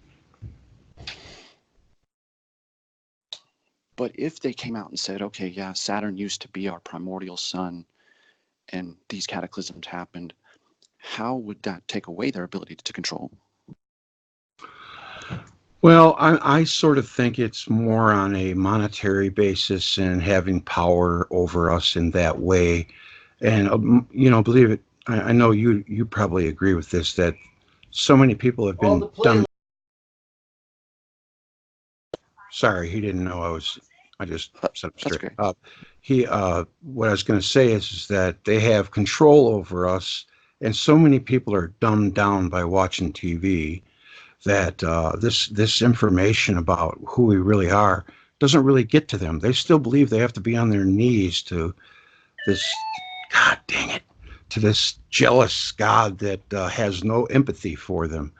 But if they came out and said, okay, yeah, Saturn used to be our primordial sun, and these cataclysms happened, how would that take away their ability to control? Well, I sort of think it's more on a monetary basis and having power over us in that way. And, believe it, I know you probably agree with this, that so many people have been done. Sorry, he didn't know I just set him straight. Okay. What I was going to say is that they have control over us, and so many people are dumbed down by watching TV that this information about who we really are doesn't really get to them. They still believe they have to be on their knees to this, God dang it, to this jealous God that has no empathy for them,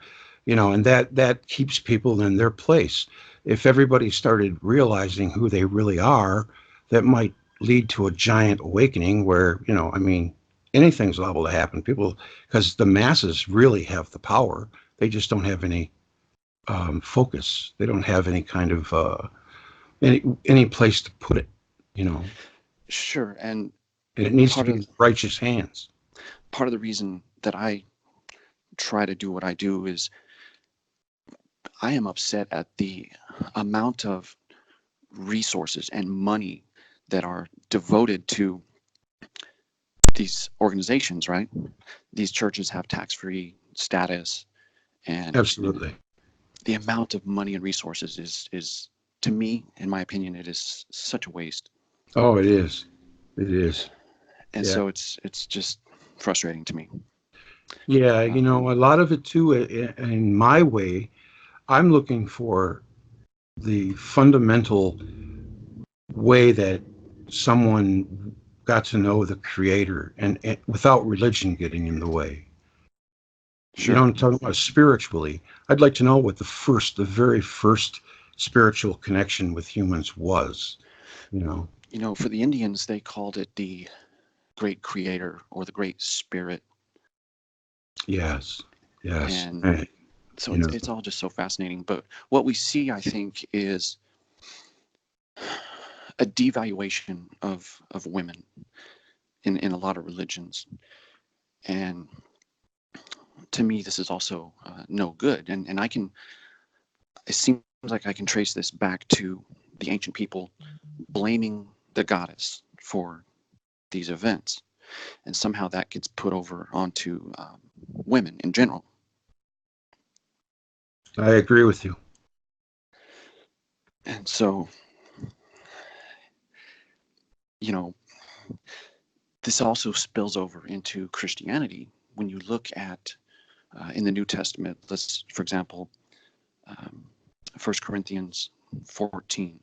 and that keeps people in their place. If everybody started realizing who they really are, that might lead to a giant awakening where, anything's liable to happen. People, because the masses really have the power. They just don't have any focus. They don't have any kind of any place to put it, Sure, and it needs to be in righteous hands. Part of the reason that I try to do what I do is I am upset at the amount of resources and money that are devoted to these organizations, right? These churches have tax-free status, and Absolutely. The amount of money and resources is, to me, in my opinion, it is such a waste. Oh, it is. It is. And so it's just frustrating to me. Yeah, you know, a lot of it too, in my way, I'm looking for the fundamental way that someone got to know the creator and without religion getting in the way. Sure. You know, I'm talking about spiritually. I'd like to know what the very first spiritual connection with humans was, you know. You know, for the Indians, they called it the great creator or the great spirit. Yes. And so you know, it's all just so fascinating. But what we see, I think, is a devaluation of women in a lot of religions. And to me, this is also no good. And it seems like I can trace this back to the ancient people blaming the goddess for these events. And somehow that gets put over onto women in general. I agree with you. And so, you know, this also spills over into Christianity. When you look at in the New Testament, let's, for example, 1 Corinthians 14,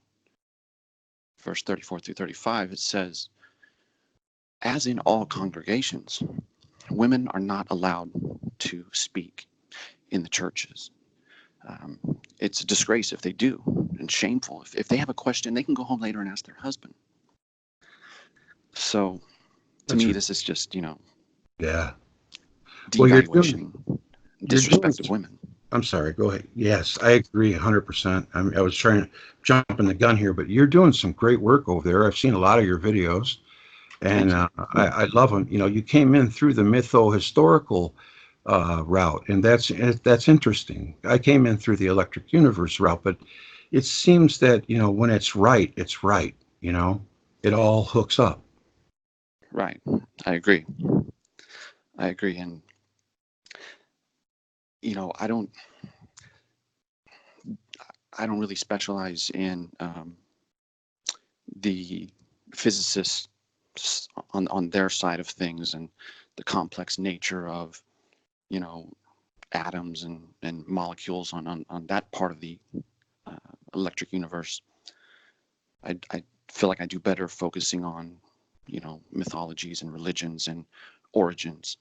verse 34 through 35, it says, as in all congregations, women are not allowed to speak in the churches. It's a disgrace if they do, and shameful. If they have a question, they can go home later and ask their husband. So, to me, this is just, you know, devaluation, disrespect of women. I'm sorry, go ahead. Yes, I agree 100%. I was trying to jump in the gun here, but you're doing some great work over there. I've seen a lot of your videos, and I love them. You know, you came in through the mytho-historical route, and that's interesting. I came in through the electric universe route, but it seems that, you know, when it's right, you know, it all hooks up. Right. I agree. And, you know, I don't really specialize in the physicists on their side of things and the complex nature of, you know, atoms and molecules on that part of the electric universe. I feel like I do better focusing on, you know, mythologies and religions and origins.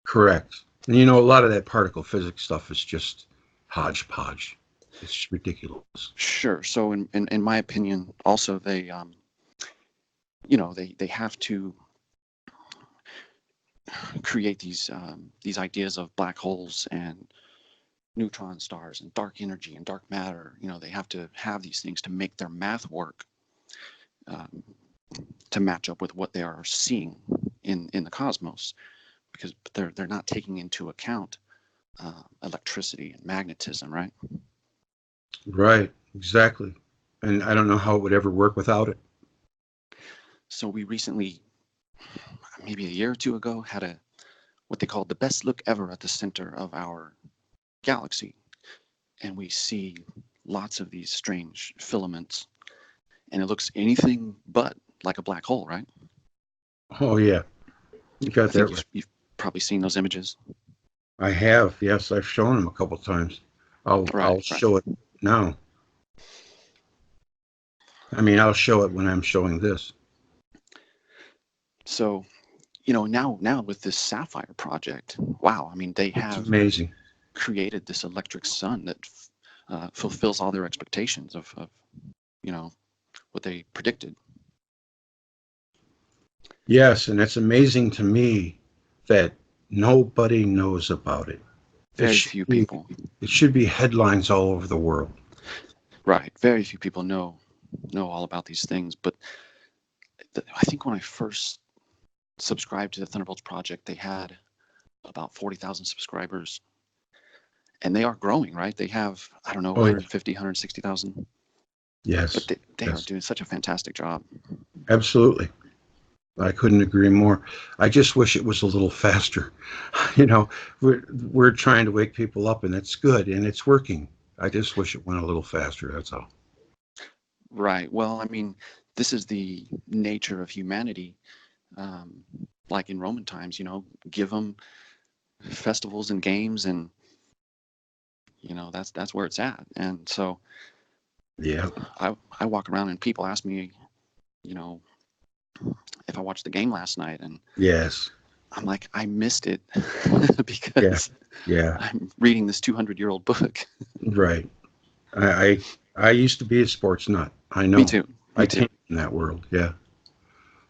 Correct. And you know, a lot of that particle physics stuff is just hodgepodge. It's ridiculous. Sure. So in my opinion, also they, you know, they have to create these ideas of black holes and neutron stars and dark energy and dark matter. You know, they have to have these things to make their math work, to match up with what they are seeing in the cosmos, because they're not taking into account electricity and magnetism, right? Right, exactly. And I don't know how it would ever work without it. So we recently, maybe a year or two ago, had what they called the best look ever at the center of our galaxy. And we see lots of these strange filaments, and it looks anything but like a black hole, right? Oh, yeah. You got that right. You've probably seen those images. I have, yes. I've shown them a couple times. I'll show it now. I mean, I'll show it when I'm showing this. So, you know, now with this Sapphire project, wow, I mean, they have amazing created this electric sun that fulfills all their expectations of, you know, what they predicted. Yes, and it's amazing to me that nobody knows about it. Very few people. It should be headlines all over the world. Right. Very few people know all about these things. But I think when I first subscribed to the Thunderbolts Project, they had about 40,000 subscribers. And they are growing, right? They have, I don't know, 150, 160,000. Yes. But they are doing such a fantastic job. Absolutely. I couldn't agree more. I just wish it was a little faster. You know, we're trying to wake people up, and it's good, and it's working. I just wish it went a little faster, that's all. Right. Well, I mean, this is the nature of humanity. like in Roman times, give them festivals and games, and that's where it's at. And so Yeah. I walk around and people ask me, if I watched the game last night, and Yes. I'm like, I missed it Yeah. because Yeah. I'm reading this 200-year-old book. Right. I used to be a sports nut. I know. Me too. I Me too. came from that world. Yeah.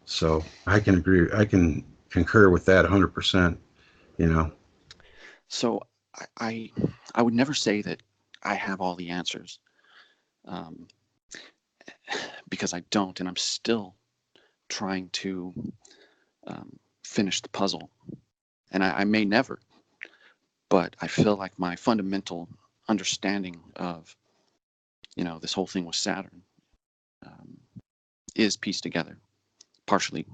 So I can agree. I can concur with that 100%. You know. So I would never say that I have all the answers, um, because I don't, and I'm still trying to finish the puzzle. And I may never, but I feel like my fundamental understanding of, this whole thing with Saturn, um, is pieced together, partially.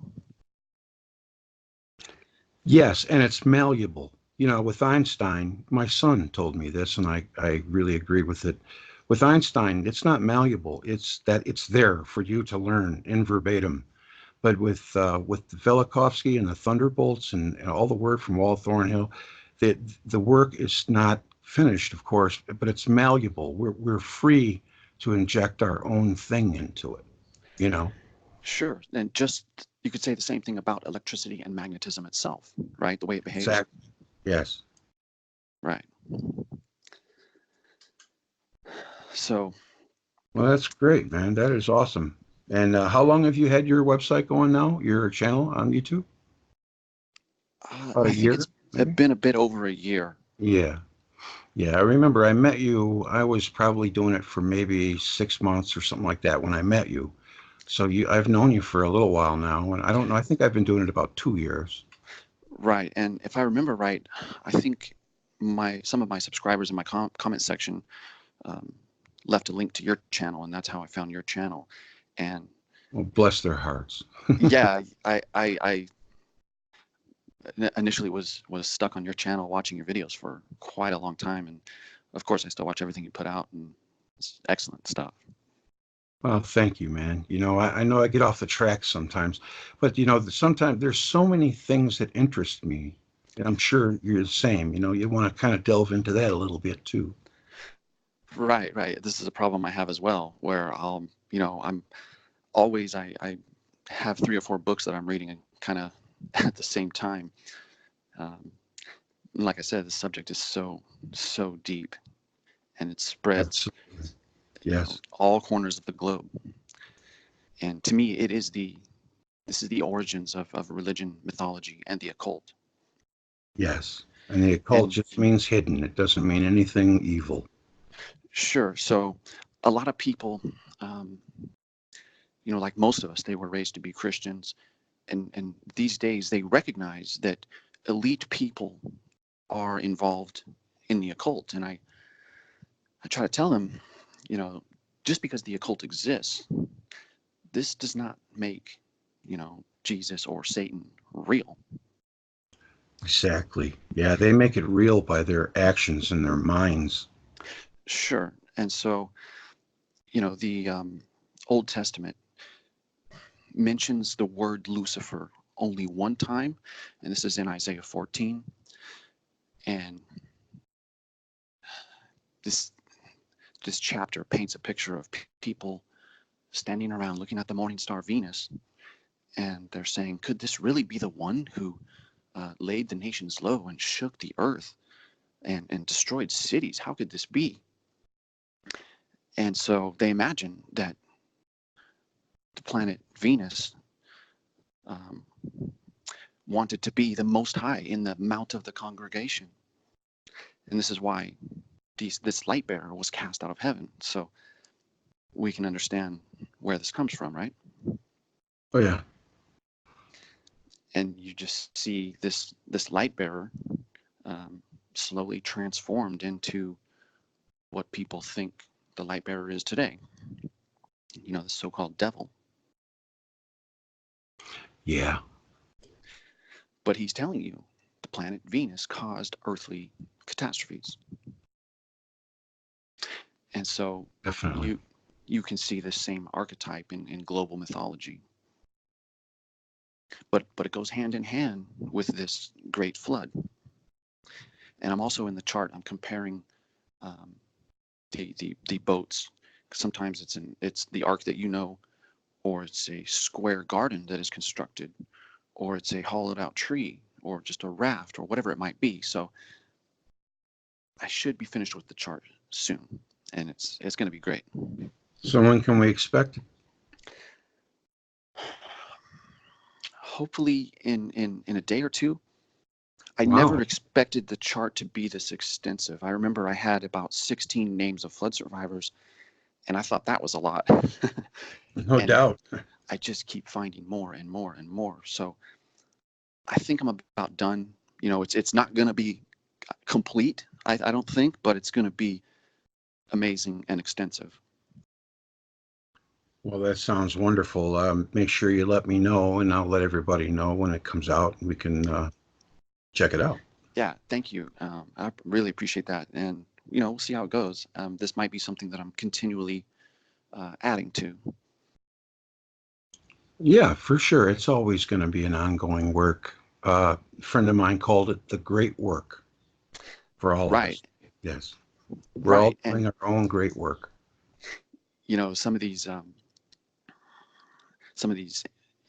Yes, and it's malleable. With Einstein, my son told me this, and I really agreed with it. With Einstein, it's not malleable. It's that it's there for you to learn in verbatim. But with Velikovsky and the Thunderbolts and all the work from Walt Thornhill, the work is not finished, of course, but it's malleable. We're free to inject our own thing into it. You know. Sure. And just, you could say the same thing about electricity and magnetism itself, right? The way it behaves. Exactly. Yes. Right. So, Well, that's great, man. That is awesome. And how long have you had your website going now? Your channel on YouTube? About I a think year, it's maybe? been a bit over a year. Yeah. Yeah. I remember I met you. I was probably doing it for maybe 6 months or something like that when I met you. So I've known you for a little while now, and I don't know. I think I've been doing it about 2 years. Right. And if I remember right, I think some of my subscribers in my comment section um, left a link to your channel, and that's how I found your channel. And Well, bless their hearts. yeah, I initially was stuck on your channel watching your videos for quite a long time, and of course I still watch everything you put out, and it's excellent stuff. Well, thank you, man. I know I get off the track sometimes, but sometimes there's so many things that interest me. And I'm sure you're the same. You want to kind of delve into that a little bit too. Right. This is a problem I have as well, where I'm always, I have 3 or 4 books that I'm reading and kind of at the same time. Um, like I said, the subject is so deep, and it spreads, Absolutely. Yes. all corners of the globe. And to me, this is the origins of religion, mythology, and the occult. Yes. And the occult And just means hidden. It doesn't mean anything evil. sure, so a lot of people, um, like most of us, they were raised to be Christians, and these days they recognize that elite people are involved in the occult. And I try to tell them, just because the occult exists, this does not make, Jesus or Satan real. Exactly. Yeah, they make it real by their actions and their minds. Sure. And so, the Old Testament mentions the word Lucifer only one time, and this is in Isaiah 14. And this this chapter paints a picture of people standing around looking at the morning star Venus, and they're saying, could this really be the one who laid the nations low and shook the earth and destroyed cities? How could this be? And so they imagine that the planet Venus um, wanted to be the most high in the mount of the congregation. And this is why this light bearer was cast out of heaven. So we can understand where this comes from, right? Oh, yeah. And you just see this light bearer slowly transformed into what people think the light bearer is today. The so-called devil. Yeah. But he's telling you the planet Venus caused earthly catastrophes. And so Definitely. you can see the same archetype in global mythology. but it goes hand in hand with this great flood. And I'm also in the chart, I'm comparing the boats. Sometimes it's the ark that you know, or it's a square garden that is constructed, or it's a hollowed out tree, or just a raft, or whatever it might be. So I should be finished with the chart soon, and it's going to be great. So when can we expect it? Hopefully in a day or two. I Wow. never expected the chart to be this extensive. I remember I had about 16 names of flood survivors, and I thought that was a lot. No And doubt. I just keep finding more and more and more. So I think I'm about done. You know, it's not going to be complete, I don't think, but it's going to be amazing and extensive. Well, that sounds wonderful. Make sure you let me know, and I'll let everybody know when it comes out, and we can check it out. Yeah, thank you. I really appreciate that. And, you know, we'll see how it goes. This might be something that I'm continually adding to. Yeah, for sure. It's always going to be an ongoing work. A friend of mine called it the great work for all of us. Yes. We're all doing our own great work. You know, some of these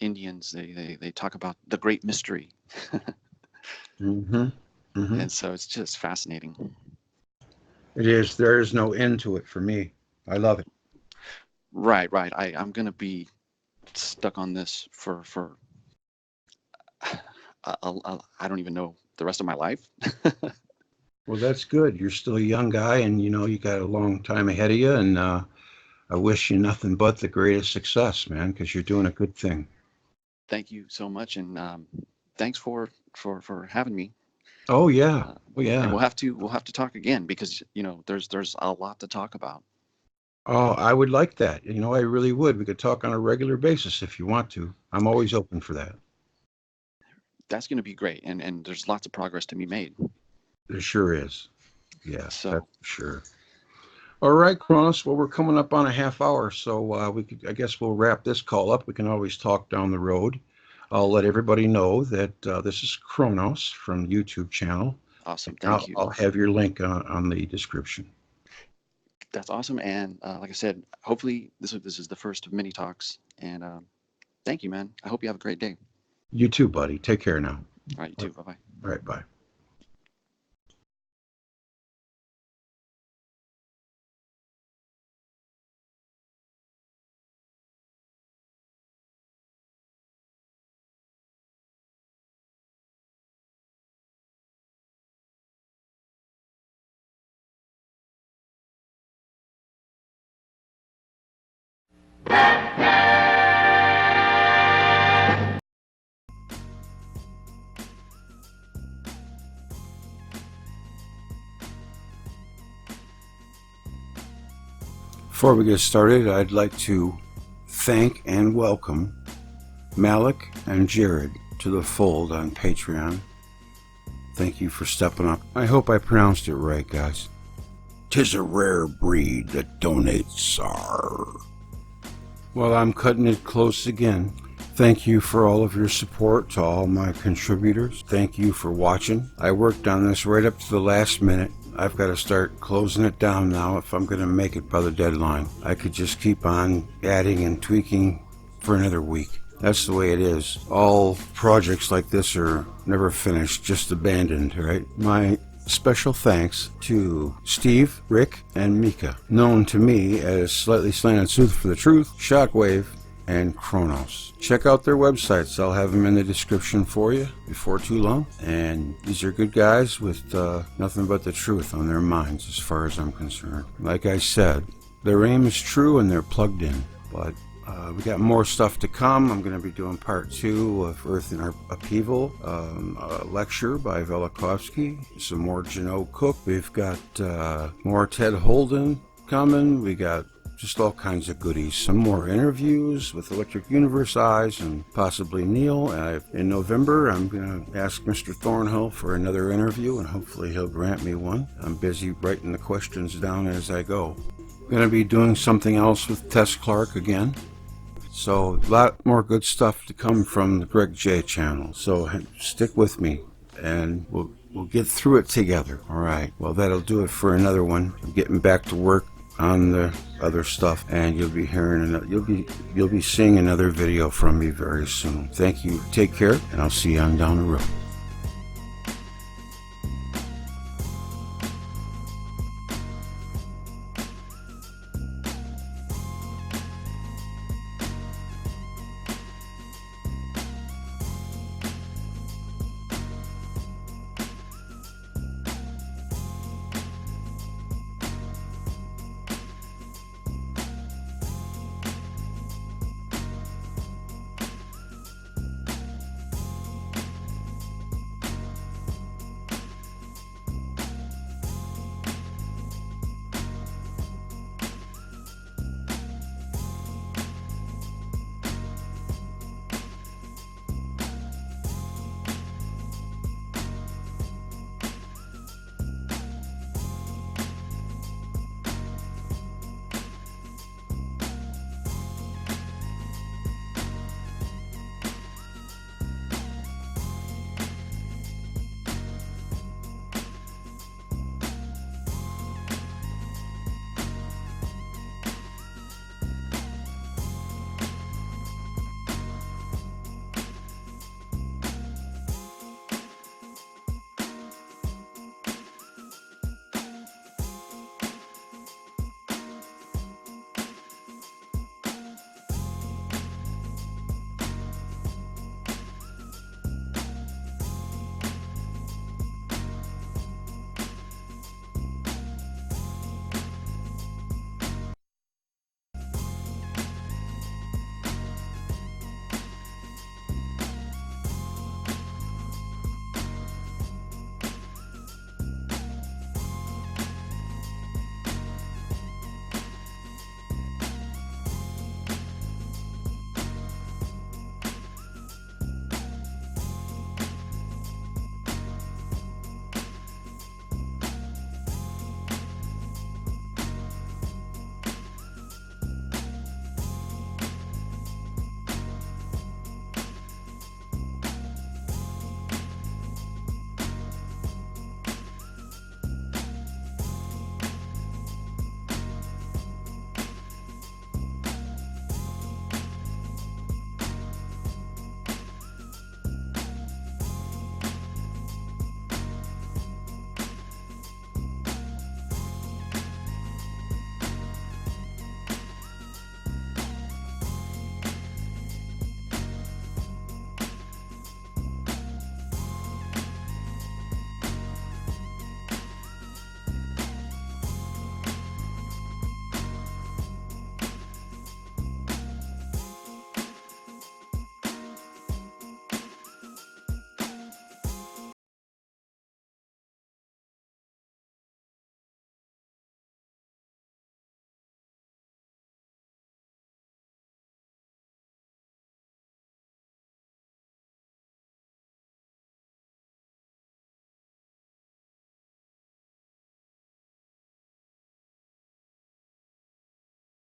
Indians, they talk about the great mystery. Mm-hmm. Mm-hmm. And so it's just fascinating. It is. There is no end to it for me. I love it. Right. I'm going to be stuck on this for I don't even know, the rest of my life. Well, that's good. You're still a young guy, and you know you got a long time ahead of you, and I wish you nothing but the greatest success, man, because you're doing a good thing. Thank you so much, and thanks for having me. Oh yeah. And we'll have to talk again, because you know there's a lot to talk about. Oh, I would like that. You know, I really would. We could talk on a regular basis if you want to. I'm always open for that. That's going to be great, and there's lots of progress to be made. There sure is. Yeah, So that's for sure. All right, Kronos. Well, we're coming up on a half hour, so I guess we'll wrap this call up. We can always talk down the road. I'll let everybody know that this is Kronos from YouTube channel. Awesome. Thank you. I'll have your link on the description. That's awesome. And like I said, hopefully this is the first of many talks. And thank you, man. I hope you have a great day. You too, buddy. Take care now. All right, you too. Bye-bye. All right, bye. Before we get started, I'd like to thank and welcome Malik and Jared to the fold on Patreon. Thank you for stepping up. I hope I pronounced it right, guys. 'Tis a rare breed that donates, sir. Well, I'm cutting it close again. Thank you for all of your support to all my contributors. Thank you for watching. I worked on this right up to the last minute. I've got to start closing it down now if I'm going to make it by the deadline. I could just keep on adding and tweaking for another week. That's the way it is. All projects like this are never finished, just abandoned, right? My special thanks to Steve, Rick, and Mika, known to me as Slightly Slanted Sleuth for the Truth, Shockwave, and Kronos. Check out their websites. I'll have them in the description for you before too long. And these are good guys with nothing but the truth on their minds as far as I'm concerned. Like I said, their aim is true and they're plugged in. But we got more stuff to come. I'm going to be doing part 2 of Earth in Upheaval, a lecture by Velikovsky, some more Janot Cook. We've got more Ted Holden coming. We got just all kinds of goodies. Some more interviews with Electric Universe Eyes and possibly Neil. In November, I'm going to ask Mr. Thornhill for another interview, and hopefully he'll grant me one. I'm busy writing the questions down as I go. I'm going to be doing something else with Tess Clark again. So a lot more good stuff to come from the Greg J channel. So stick with me and we'll get through it together. All right. Well, that'll do it for another one. I'm getting back to work on the other stuff, and you'll be hearing you'll be seeing another video from me very soon. Thank you. Take care, and I'll see you on down the road.